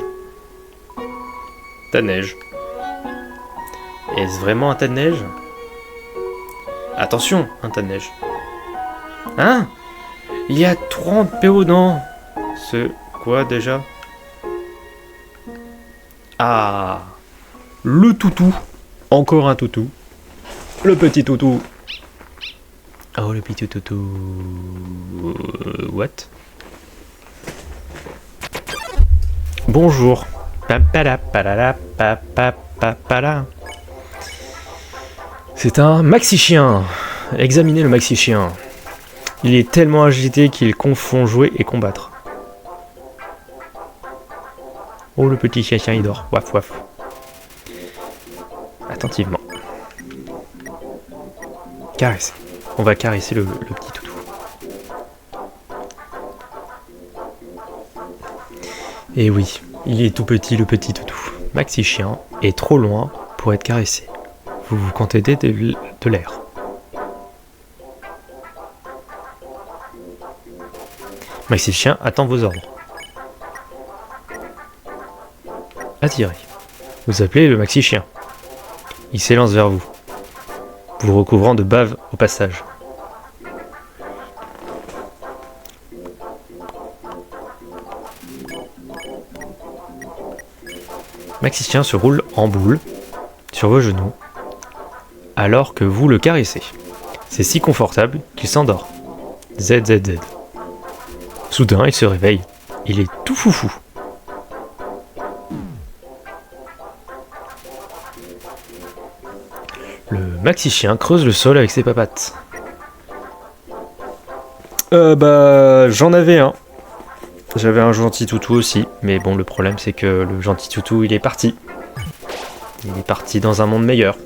Tas de neige. Est-ce vraiment un tas de neige? Attention, un tas de neige. Hein? Il y a 30 PO dans ce... Quoi déjà? Ah, le toutou. Encore un toutou. Le petit toutou. Oh, le petit toutou. What? Bonjour. C'est un maxi-chien. Examinez le maxi-chien. Il est tellement agité qu'il confond jouer et combattre. Oh, le petit chien, il dort. Waf, waf. Attentivement. Caresse. On va caresser le petit toutou. Et oui, il est tout petit, le petit toutou. Maxi chien est trop loin pour être caressé. Vous vous contentez de l'air. Maxi chien attend vos ordres. Attirez. Vous appelez le maxi chien. Il s'élance vers vous, vous recouvrant de bave au passage. Maxi chien se roule en boule sur vos genoux alors que vous le caressez. C'est si confortable qu'il s'endort. ZZZ. Soudain, il se réveille. Il est tout foufou. Le maxi-chien creuse le sol avec ses papates. J'en avais un. J'avais un gentil toutou aussi, mais bon, le problème c'est que le gentil toutou, il est parti. Il est parti dans un monde meilleur.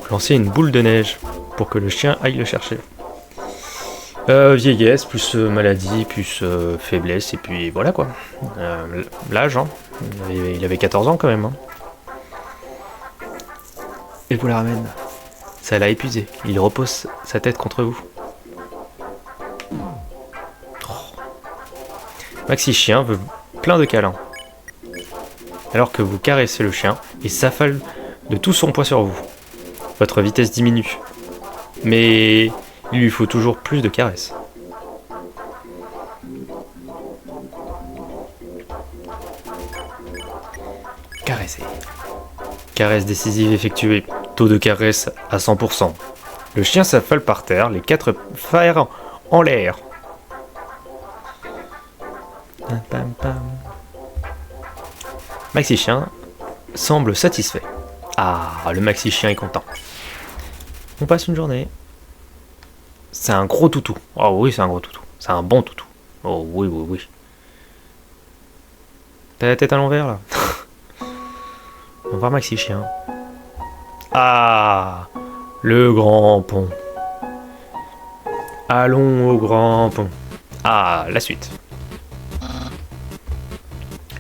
Lancer une boule de neige pour que le chien aille le chercher. Vieillesse, plus maladie, plus faiblesse, et puis voilà quoi. L'âge, hein. Il avait 14 ans quand même. Hein. Et vous la ramène. Ça l'a épuisé. Il repose sa tête contre vous. Oh. Maxi chien veut plein de câlins. Alors que vous caressez le chien, il s'affale de tout son poids sur vous. Votre vitesse diminue. Mais il lui faut toujours plus de caresses. Caresser. Caresse décisive effectuée. Taux de caresse à 100%. Le chien s'affale par terre, les 4 fers en l'air. Maxi chien semble satisfait. Ah, le maxi chien est content. On passe une journée. C'est un gros toutou. Oh oui, c'est un gros toutou. C'est un bon toutou. Oh oui, oui, oui. T'as la tête à l'envers là. On va voir maxi chien. Ah, le grand pont. Allons au grand pont. Ah, la suite.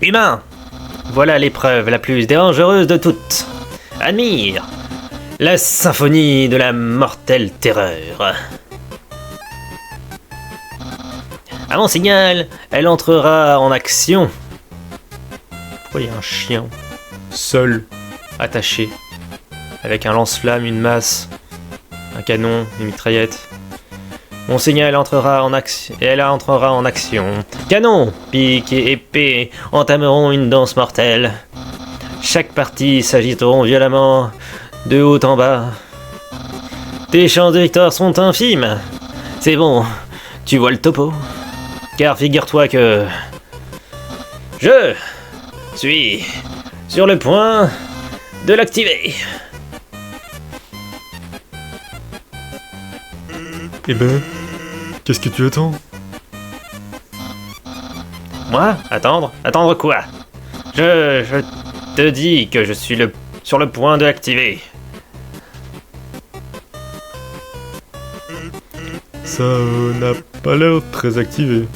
Humain, voilà l'épreuve la plus dangereuse de toutes. Admire la symphonie de la mortelle terreur. À mon signal, elle entrera en action. Pourquoi il y a un chien seul, attaché, avec un lance-flamme, une masse, un canon, une mitraillette? Mon signal entrera en action. Elle entrera en action. Canon, pique et épée entameront une danse mortelle. Chaque partie s'agiteront violemment, de haut en bas. Tes chances de victoire sont infimes. C'est bon, tu vois le topo. Car figure-toi que... je suis sur le point de l'activer. Eh ben, qu'est-ce que tu attends? Moi? Attendre? Attendre quoi? Je te dis que je suis sur le point de l'activer. Ça n'a pas l'air très activé.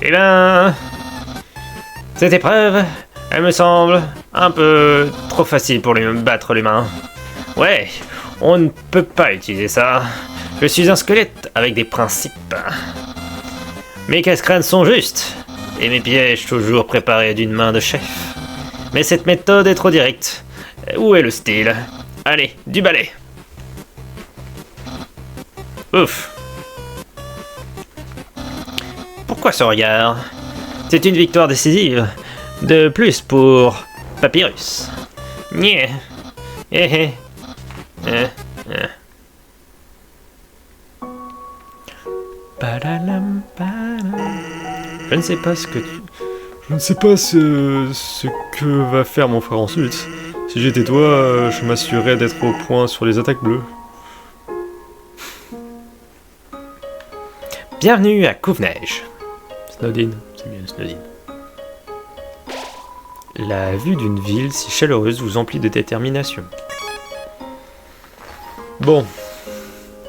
Eh ben... cette épreuve, elle me semble un peu trop facile pour lui battre les mains. Ouais, on ne peut pas utiliser ça. Je suis un squelette avec des principes. Mes casse-crânes sont justes, et mes pièges toujours préparés d'une main de chef. Mais cette méthode est trop directe. Où est le style? Allez, du balai. Ouf. Pourquoi ce regard? C'est une victoire décisive. De plus pour Papyrus. Nyeh. Eh eh. Padalam, padam. Je ne sais pas ce que tu... Je ne sais pas ce que va faire mon frère ensuite. Si j'étais toi, je m'assurerais d'être au point sur les attaques bleues. Bienvenue à Couve-Neige. Snowdin, c'est mieux Snowdin. La vue d'une ville si chaleureuse vous emplit de détermination. Bon,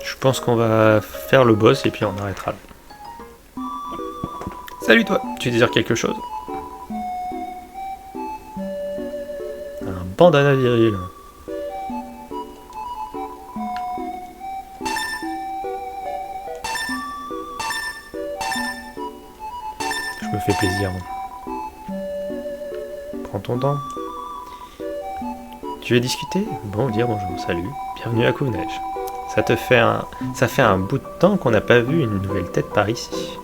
je pense qu'on va faire le boss et puis on arrêtera là. Salut toi, tu désires quelque chose? Un bandana viril. Je me fais plaisir. Prends ton temps. Tu veux discuter? Bon, dire bonjour, salut, bienvenue à Couve-Neige. Ça fait un bout de temps qu'on n'a pas vu une nouvelle tête par ici.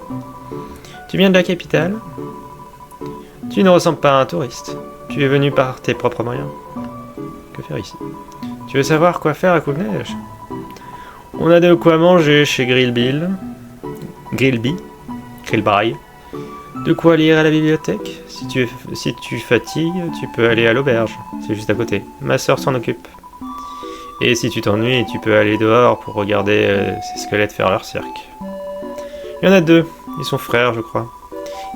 Tu viens de la capitale? Tu ne ressembles pas à un touriste. Tu es venu par tes propres moyens. Que faire ici? Tu veux savoir quoi faire à Couve-Neige? On a de quoi manger chez Grillby. De quoi lire à la bibliothèque? Si tu fatigues, tu peux aller à l'auberge. C'est juste à côté. Ma sœur s'en occupe. Et si tu t'ennuies, tu peux aller dehors pour regarder ces squelettes faire leur cirque. Il y en a deux. Ils sont frères, je crois.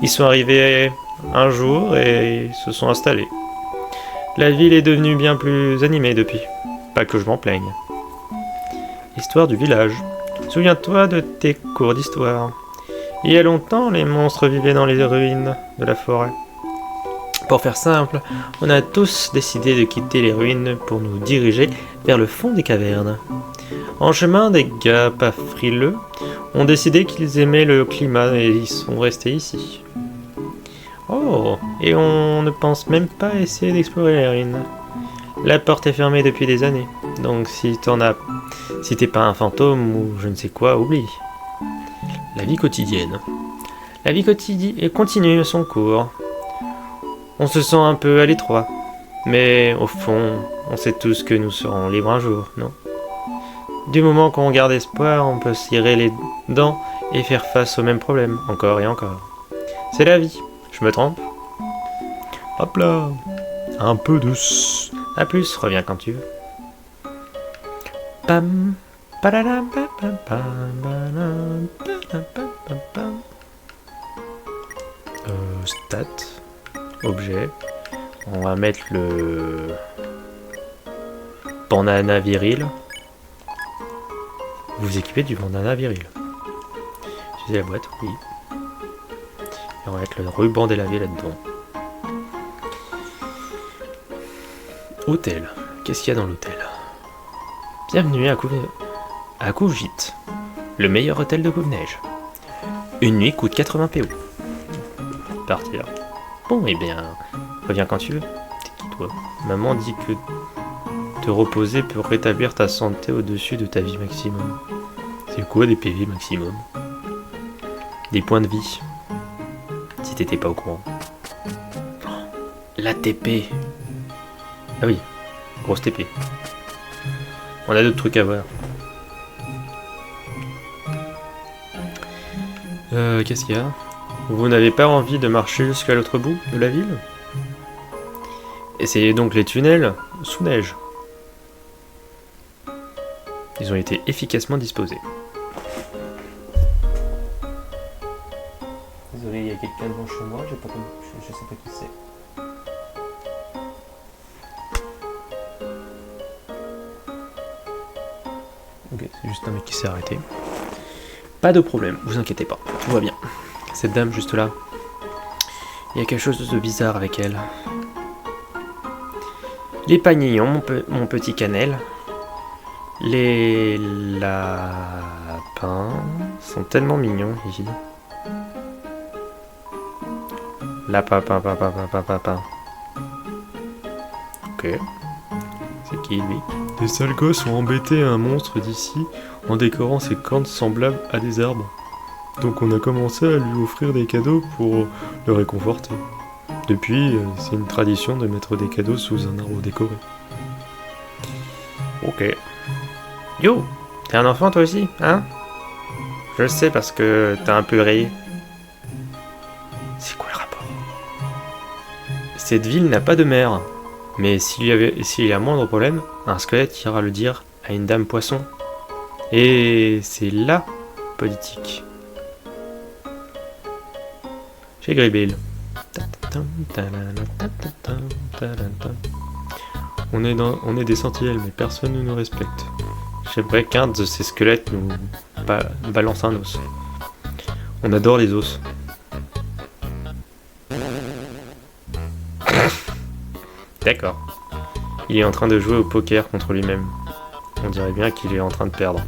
Ils sont arrivés un jour et ils se sont installés. La ville est devenue bien plus animée depuis. Pas que je m'en plaigne. Histoire du village. Souviens-toi de tes cours d'histoire. Il y a longtemps, les monstres vivaient dans les ruines de la forêt. Pour faire simple, on a tous décidé de quitter les ruines pour nous diriger vers le fond des cavernes. En chemin, des gars pas frileux ont décidé qu'ils aimaient le climat et ils sont restés ici. Oh, et on ne pense même pas essayer d'explorer les ruines. La porte est fermée depuis des années, donc si t'es pas un fantôme ou je ne sais quoi, oublie. La vie quotidienne. La vie quotidienne continue son cours. On se sent un peu à l'étroit, mais au fond, on sait tous que nous serons libres un jour, non? Du moment qu'on garde espoir, on peut se tirer les dents et faire face aux mêmes problèmes, encore et encore. C'est la vie, je me trompe? Hop là. Un peu de... A plus, reviens quand tu veux. Pam, padadam, pam, pam, pam, padam, padam, pam, pam. Stat. Objet. On va mettre le bandana viril. Vous vous équipez du bandana viril. Utilisez la boîte, oui. Et on va mettre le ruban délavé là-dedans. Hôtel. Qu'est-ce qu'il y a dans l'hôtel? Bienvenue à Couve-Gîte, le meilleur hôtel de Couve-Neige. Une nuit coûte 80 PO. Partir. Bon, eh bien, reviens quand tu veux. T'es qui, toi? Maman dit que te reposer peut rétablir ta santé au-dessus de ta vie maximum. C'est quoi des PV maximum? Des points de vie. Si t'étais pas au courant. L'ATP. Ah oui, grosse TP. On a d'autres trucs à voir. Qu'est-ce qu'il y a? Vous n'avez pas envie de marcher jusqu'à l'autre bout de la ville? Essayez donc les tunnels sous neige. Ils ont été efficacement disposés. Désolé, il y a quelqu'un devant chez moi, je sais pas qui c'est. Ok, c'est juste un mec qui s'est arrêté. Pas de problème, vous inquiétez pas, tout va bien. Cette dame juste là, il y a quelque chose de bizarre avec elle. Les pagnillons, mon petit cannelle. Les lapins sont tellement mignons, Gigi. Lapin. Ok. C'est qui lui? Des sales gosses ont embêté un monstre d'ici en décorant ses cornes semblables à des arbres. Donc on a commencé à lui offrir des cadeaux pour le réconforter. Depuis, c'est une tradition de mettre des cadeaux sous un arbre décoré. Ok. Yo, t'es un enfant toi aussi, hein? Je le sais parce que t'as un peu rayé. C'est quoi le rapport? Cette ville n'a pas de maire. Mais s'il y a moindre problème, un squelette ira le dire à une dame poisson. Et c'est la politique. Chez Gribble. On est des sentinelles, mais personne ne nous respecte. J'aimerais qu'un de ces squelettes nous balance un os. On adore les os. D'accord. Il est en train de jouer au poker contre lui-même. On dirait bien qu'il est en train de perdre.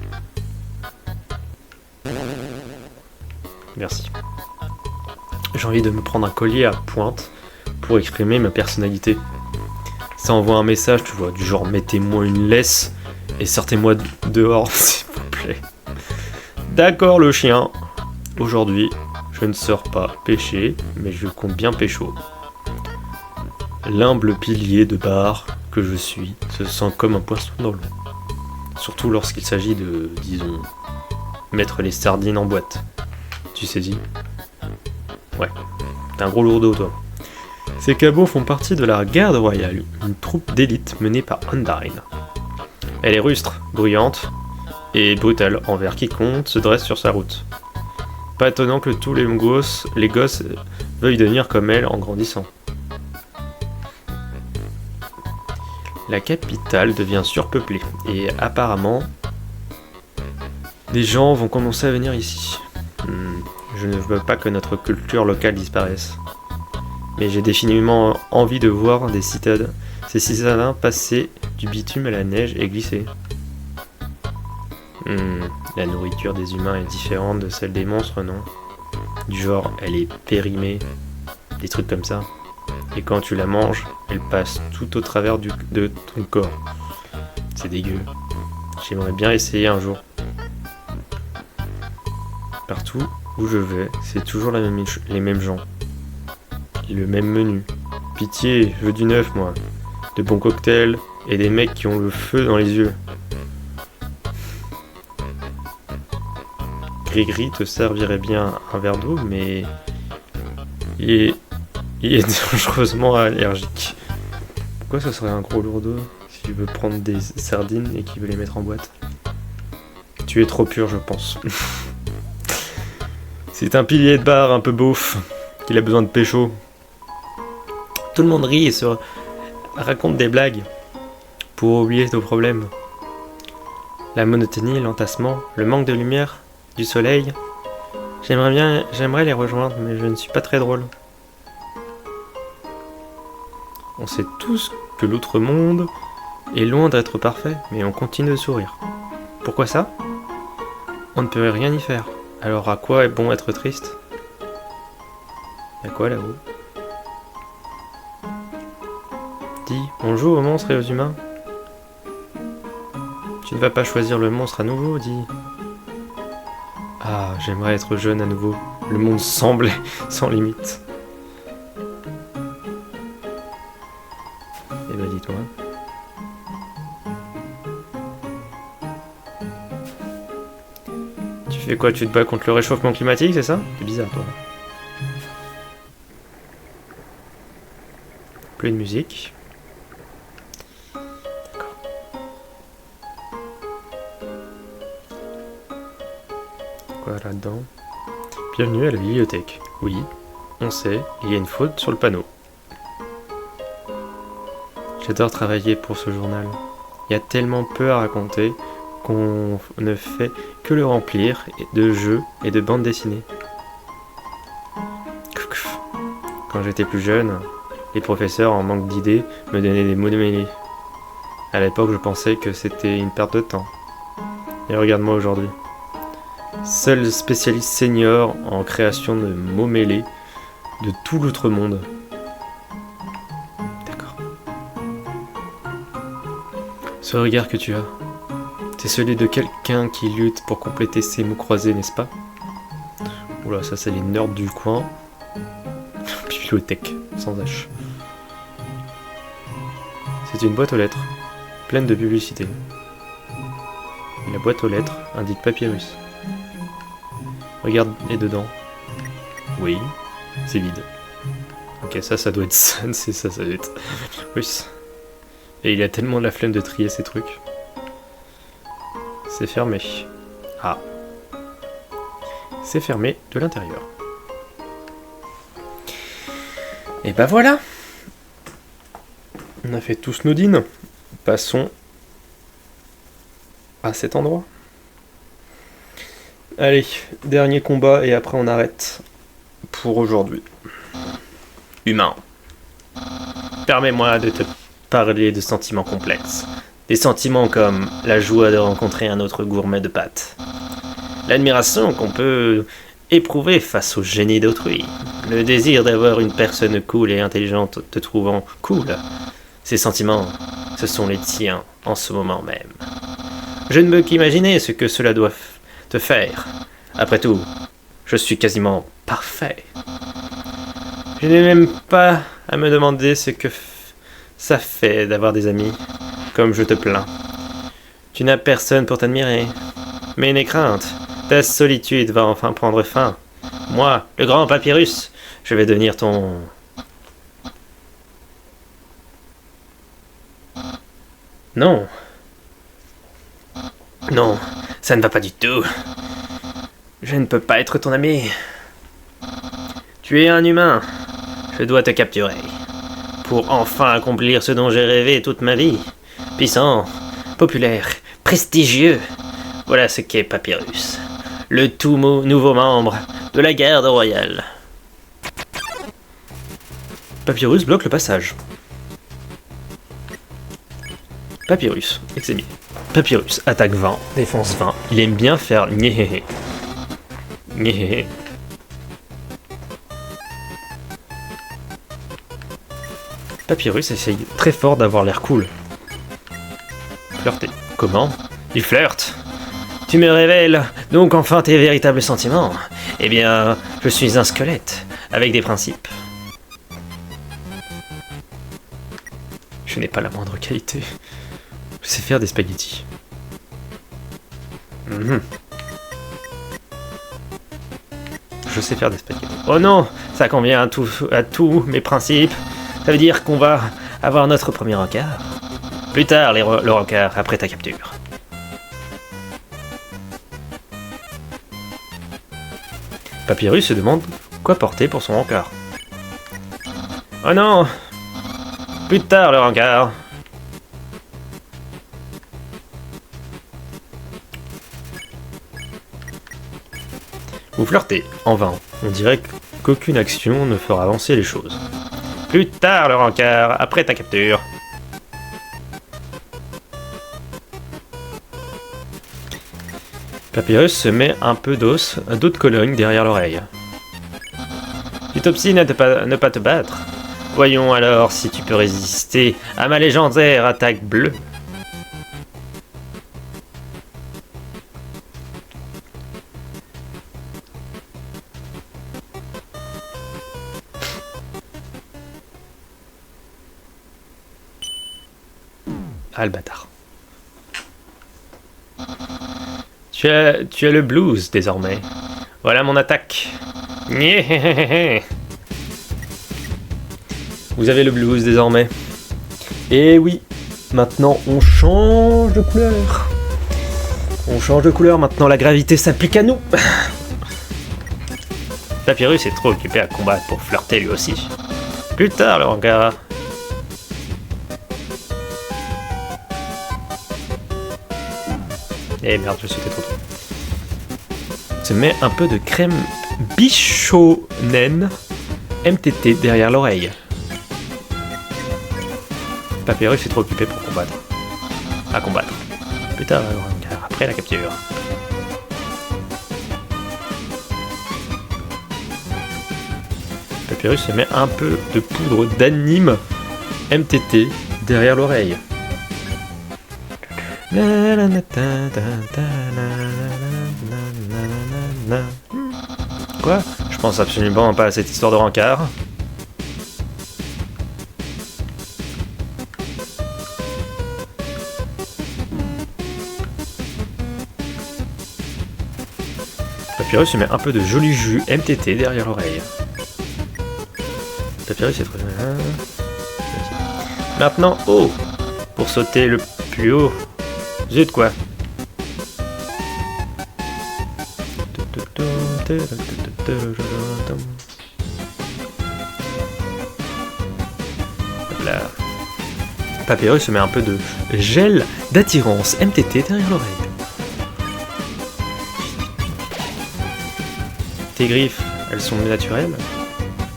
Merci. J'ai envie de me prendre un collier à pointe pour exprimer ma personnalité. Ça envoie un message, tu vois, du genre mettez-moi une laisse et sortez-moi dehors, s'il vous plaît. D'accord le chien. Aujourd'hui, je ne sors pas pêcher, mais je compte bien pécho. L'humble pilier de bar que je suis se sent comme un poisson dans l'eau. Surtout lorsqu'il s'agit de, disons, mettre les sardines en boîte. Tu saisis? Ouais, t'es un gros lourdeau toi. Ces cabots font partie de la garde royale, une troupe d'élite menée par Undyne. Elle est rustre, bruyante et brutale envers quiconque se dresse sur sa route. Pas étonnant que tous les gosses veuillent devenir comme elle en grandissant. La capitale devient surpeuplée et apparemment des gens vont commencer à venir ici. Je ne veux pas que notre culture locale disparaisse. Mais j'ai définitivement envie de voir ces citadins passer du bitume à la neige et glisser. La nourriture des humains est différente de celle des monstres, non? Du genre, elle est périmée, des trucs comme ça. Et quand tu la manges, elle passe tout au travers de ton corps. C'est dégueu. J'aimerais bien essayer un jour. Partout où je vais, c'est toujours les mêmes gens. Le même menu. Pitié, je veux du neuf, moi. De bons cocktails et des mecs qui ont le feu dans les yeux. Gris-Gris te servirait bien un verre d'eau, mais il est dangereusement allergique. Pourquoi ça serait un gros lourdeau si tu veux prendre des sardines et qu'il veut les mettre en boîte? Tu es trop pur, je pense. C'est un pilier de bar un peu beauf, qu'il a besoin de pécho. Tout le monde rit et se raconte des blagues pour oublier nos problèmes. La monotonie, l'entassement, le manque de lumière, du soleil. J'aimerais les rejoindre, mais je ne suis pas très drôle. On sait tous que l'autre monde est loin d'être parfait, mais on continue de sourire. Pourquoi ça? On ne peut rien y faire. Alors à quoi est bon être triste? Y'a quoi là-haut? Dis, on joue aux monstres et aux humains? Tu ne vas pas choisir le monstre à nouveau, dis. Ah, j'aimerais être jeune à nouveau. Le monde semblait sans limite. Eh ben dis-toi. Tu fais quoi? Tu te bats contre le réchauffement climatique, c'est ça? C'est bizarre, toi. Plus de musique. D'accord. Quoi là-dedans? Bienvenue à la bibliothèque. Oui, on sait, il y a une faute sur le panneau. J'adore travailler pour ce journal. Il y a tellement peu à raconter qu'on ne fait que le remplir de jeux et de bandes dessinées. Quand j'étais plus jeune, les professeurs, en manque d'idées, me donnaient des mots de mêlée. À l'époque, je pensais que c'était une perte de temps. Et regarde-moi aujourd'hui. Seul spécialiste senior en création de mots mêlés de tout l'autre monde. D'accord. Ce regard que tu as, c'est celui de quelqu'un qui lutte pour compléter ses mots croisés, n'est-ce pas? Oula, ça c'est les nerds du coin. Bibliothèque, sans H. C'est une boîte aux lettres, pleine de publicité. La boîte aux lettres indique Papyrus. Regarde et dedans. Oui, c'est vide. Ok, ça doit être ça, c'est ça doit être Papyrus. Et il a tellement la flemme de trier ces trucs. C'est fermé. Ah. C'est fermé de l'intérieur. Et bah voilà. On a fait tous nos dînes. Passons à cet endroit. Allez, dernier combat et après on arrête pour aujourd'hui. Humain. Permets-moi de te parler de sentiments complexes. Des sentiments comme la joie de rencontrer un autre gourmet de pâtes. L'admiration qu'on peut éprouver face au génie d'autrui. Le désir d'avoir une personne cool et intelligente te trouvant cool. Ces sentiments, ce sont les tiens en ce moment même. Je ne peux qu'imaginer ce que cela doit te faire. Après tout, je suis quasiment parfait. Je n'ai même pas à me demander ce que ça fait d'avoir des amis, comme je te plains. Tu n'as personne pour t'admirer. Mais n'aie crainte, ta solitude va enfin prendre fin. Moi, le grand Papyrus, je vais devenir ton... Non. Non, ça ne va pas du tout. Je ne peux pas être ton ami. Tu es un humain. Je dois te capturer. Pour enfin accomplir ce dont j'ai rêvé toute ma vie. Puissant, populaire, prestigieux. Voilà ce qu'est Papyrus. Le tout nouveau membre de la garde royale. Papyrus bloque le passage. Papyrus, examiné. Papyrus, attaque 20, défense 20. Il aime bien faire gnéhéhé. Gnéhéhé. Papyrus essaye très fort d'avoir l'air cool. Flirter. Comment? Il flirte. Tu me révèles donc enfin tes véritables sentiments. Eh bien, je suis un squelette, avec des principes. Je n'ai pas la moindre qualité. Je sais faire des spaghettis. Je sais faire des spaghettis. Oh non, ça convient à tous mes principes. Ça veut dire qu'on va avoir notre premier rencard. Plus tard, le rencard, après ta capture. Papyrus se demande quoi porter pour son rencard. Oh non! Plus tard, le rencard. Vous flirtez, en vain. On dirait qu'aucune action ne fera avancer les choses. Plus tard, le rencard, après ta capture. Papyrus se met un peu d'os, d'eau de Cologne derrière l'oreille. Tu t'obstines à ne pas te battre. Voyons alors si tu peux résister à ma légendaire attaque bleue. Ah, le bâtard. Tu as le blues désormais. Voilà mon attaque. Vous avez le blues désormais. Et oui, maintenant on change de couleur. On change de couleur, maintenant la gravité s'applique à nous. Papyrus est trop occupé à combattre pour flirter lui aussi. Plus tard, le regard. Eh merde, je sautais trop tôt. Se met un peu de crème bichonène MTT derrière l'oreille. Papyrus est trop occupé pour combattre. À combattre. Plus tard, le regard, après la capture. Papyrus se met un peu de poudre d'anime MTT derrière l'oreille. Quoi? Je pense absolument pas à cette histoire de rencard. Papyrus se met un peu de joli jus MTT derrière l'oreille. Papyrus est trop... Maintenant, haut! Pour sauter le plus haut. Zut quoi! Hop là. Papyrus se met un peu de gel d'attirance MTT derrière l'oreille. Tes griffes, elles sont naturelles?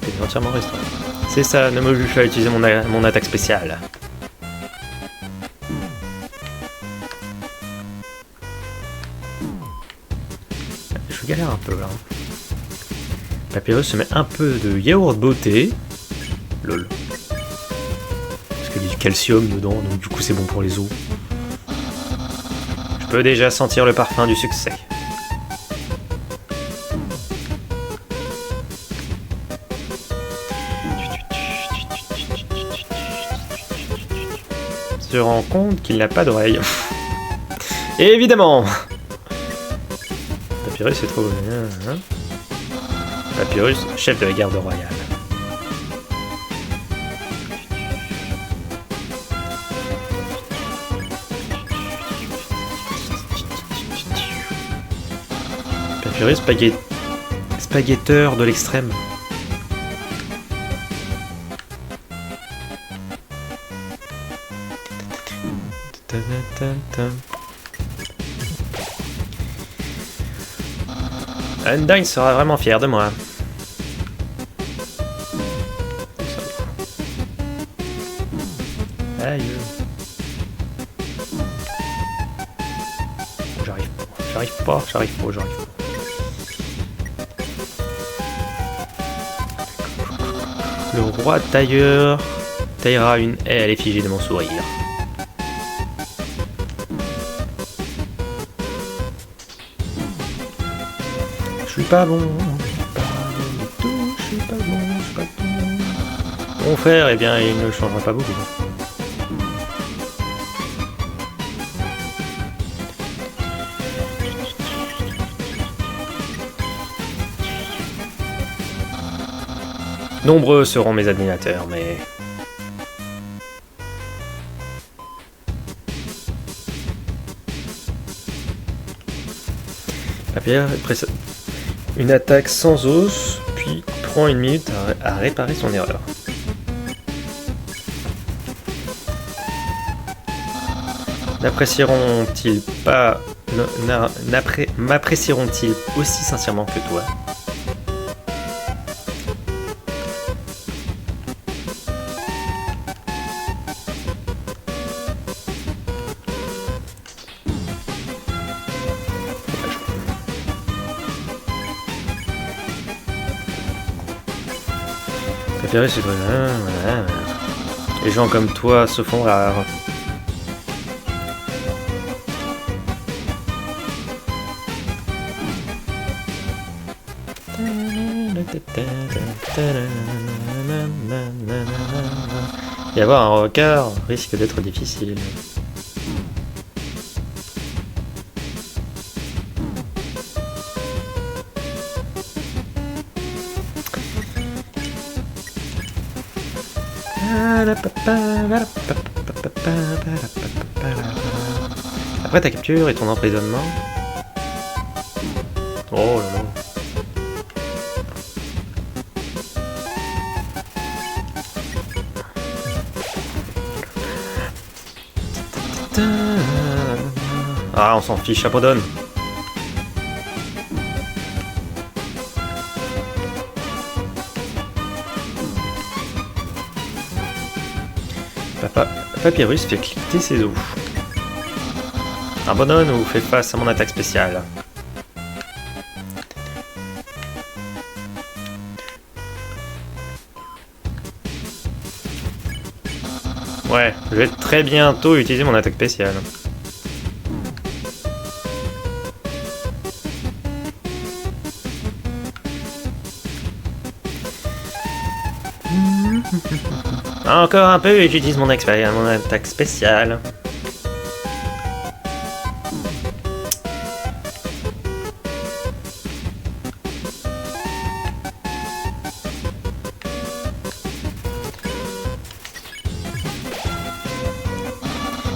T'es entièrement restreint. C'est ça, ne m'oblige pas à utiliser mon attaque spéciale. Je galère un peu là. Papyrus se met un peu de yaourt beauté. Lol. Parce qu'il y a du calcium dedans, donc du coup c'est bon pour les os. Je peux déjà sentir le parfum du succès. Se rend compte qu'il n'a pas d'oreille. Et évidemment, Papyrus est trop... Papyrus, chef de la garde royale. Papyrus, spaghetteur de l'extrême. Undyne sera vraiment fier de moi. Aïe. J'arrive pas. Le roi tailleur taillera une haie à l'effigie de mon sourire. Je suis pas bon. Mon frère, eh bien, il ne changera pas beaucoup. Nombreux seront mes admirateurs, mais... Papillard précède une attaque sans os, puis prend une minute à réparer son erreur. N'apprécieront-ils pas... M'apprécieront-ils aussi sincèrement que toi? Papyrus, c'est... Les gens comme toi se font rares. Y avoir un rencard risque d'être difficile. Après ta capture et ton emprisonnement. Oh là là. Ah, on s'en fiche, chapeau donne. Papyrus fait cliquer ses os. Abandonne ou fait face à mon attaque spéciale. Ouais, je vais très bientôt utiliser mon attaque spéciale. Encore un peu et j'utilise mon attaque spéciale.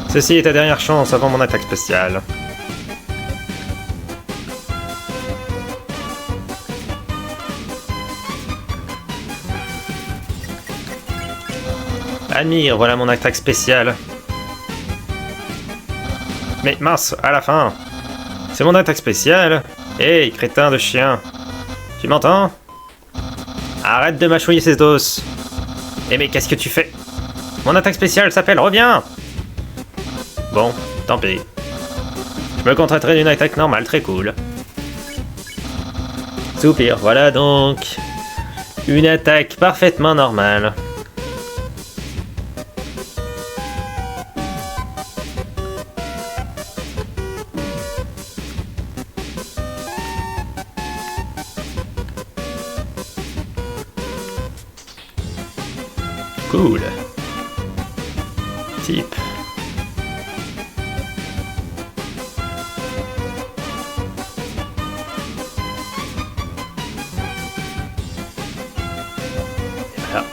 Ceci est ta dernière chance avant mon attaque spéciale. Admire, voilà mon attaque spéciale. Mais mince, à la fin. C'est mon attaque spéciale. Hey, crétin de chien. Tu m'entends? Arrête de mâchouiller ces os. Eh mais qu'est-ce que tu fais? Mon attaque spéciale s'appelle Reviens. Bon, tant pis. Je me contenterai d'une attaque normale très cool. Soupir, voilà donc. Une attaque parfaitement normale. Cool. Type. Voilà.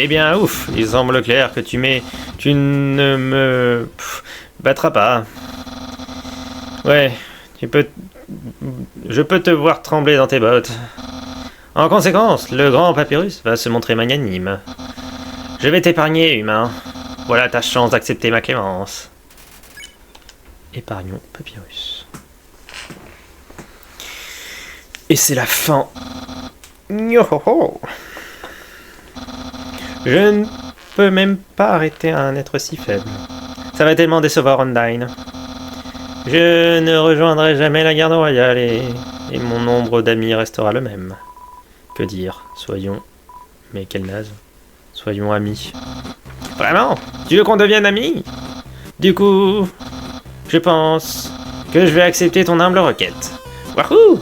Eh bien, ouf, il semble clair que tu ne me battras pas. Ouais, je peux te voir trembler dans tes bottes. En conséquence, le grand Papyrus va se montrer magnanime. Je vais t'épargner, humain. Voilà ta chance d'accepter ma clémence. Épargnons Papyrus. Et c'est la fin. Yo-ho-ho. Je ne peux même pas arrêter un être si faible. Ça va tellement décevoir Undyne. Je ne rejoindrai jamais la garde royale et mon nombre d'amis restera le même. Que dire? Soyons... Mais quel naze. Soyons amis. Vraiment? Tu veux qu'on devienne amis? Du coup, je pense que je vais accepter ton humble requête. Wahoo!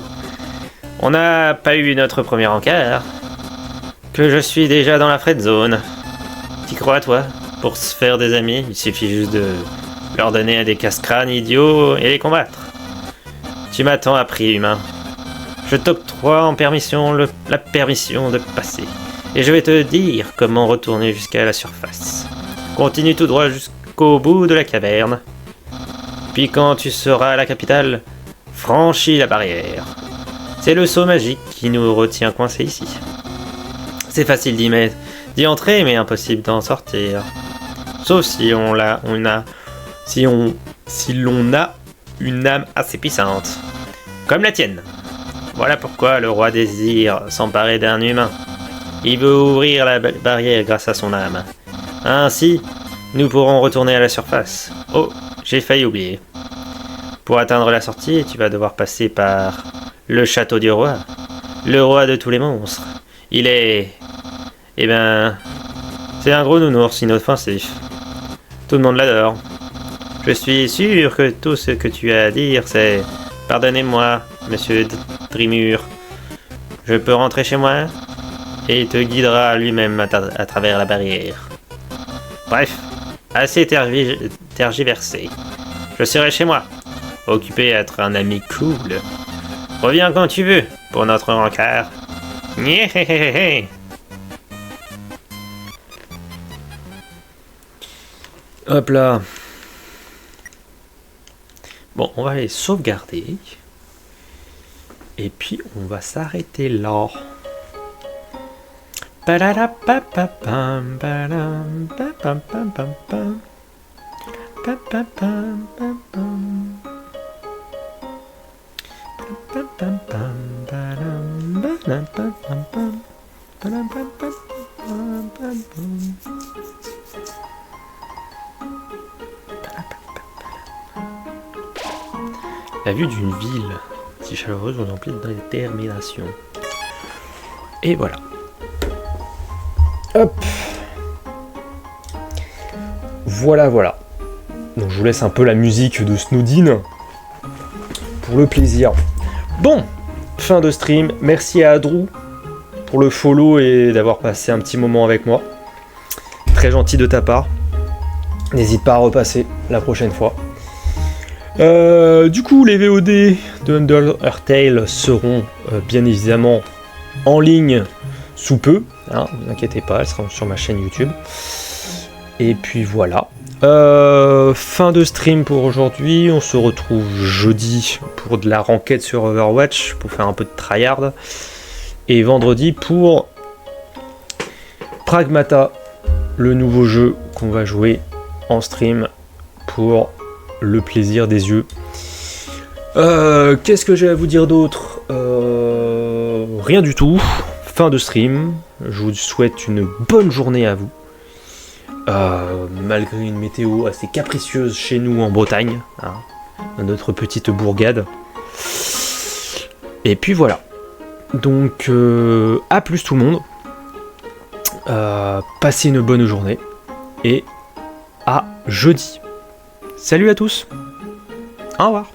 On n'a pas eu notre premier encart. Que je suis déjà dans la friend zone. T'y crois, toi? Pour se faire des amis, il suffit juste de leur donner des casse-crânes idiots et les combattre. Tu m'as tant appris, humain. Je t'octroie en permission la permission de passer. Et je vais te dire comment retourner jusqu'à la surface. Continue tout droit jusqu'au bout de la caverne. Puis quand tu seras à la capitale, franchis la barrière. C'est le saut magique qui nous retient coincés ici. C'est facile d'y entrer, mais impossible d'en sortir. Sauf si l'on a une âme assez puissante. Comme la tienne. Voilà pourquoi le roi désire s'emparer d'un humain. Il veut ouvrir la barrière grâce à son âme. Ainsi, nous pourrons retourner à la surface. Oh, j'ai failli oublier. Pour atteindre la sortie, tu vas devoir passer par le château du roi. Le roi de tous les monstres. Il est... Eh ben... C'est un gros nounours inoffensif. Tout le monde l'adore. Je suis sûr que tout ce que tu as à dire, c'est... Pardonnez-moi, monsieur Drimur. Je peux rentrer chez moi? Et il te guidera lui-même à travers la barrière. Bref, assez tergiversé. Je serai chez moi, occupé à être un ami cool. Reviens quand tu veux, pour notre rencard. Nyéhéhéhé. Hop là. Bon, on va les sauvegarder. Et puis, on va s'arrêter là. Padadapapapam, padam, papam, pam, pam, pam. Papapam, pam, pam. Papapam, padam, padam, pam, pam, pam. Padam, pam, pam, pam, pam, pam. La vue d'une ville si chaleureuse ou emplie de détermination. Et voilà. Hop. Voilà. Donc je vous laisse un peu la musique de Snoodin pour le plaisir. Bon, fin de stream. Merci à Adrou pour le follow et d'avoir passé un petit moment avec moi. Très gentil de ta part. N'hésite pas à repasser la prochaine fois. Du coup, les VOD de Undertale seront bien évidemment en ligne sous peu. Hein, ne vous inquiétez pas, elles seront sur ma chaîne YouTube. Et puis voilà. Fin de stream pour aujourd'hui. On se retrouve jeudi pour de la ranked sur Overwatch, pour faire un peu de tryhard. Et vendredi pour Pragmata, le nouveau jeu qu'on va jouer en stream pour le plaisir des yeux. Qu'est-ce que j'ai à vous dire d'autre? Rien du tout. Fin de stream. Je vous souhaite une bonne journée à vous. Malgré une météo assez capricieuse chez nous en Bretagne, hein, dans notre petite bourgade. Et puis voilà. Donc à plus tout le monde. Passez une bonne journée. Et à jeudi. Salut à tous. Au revoir.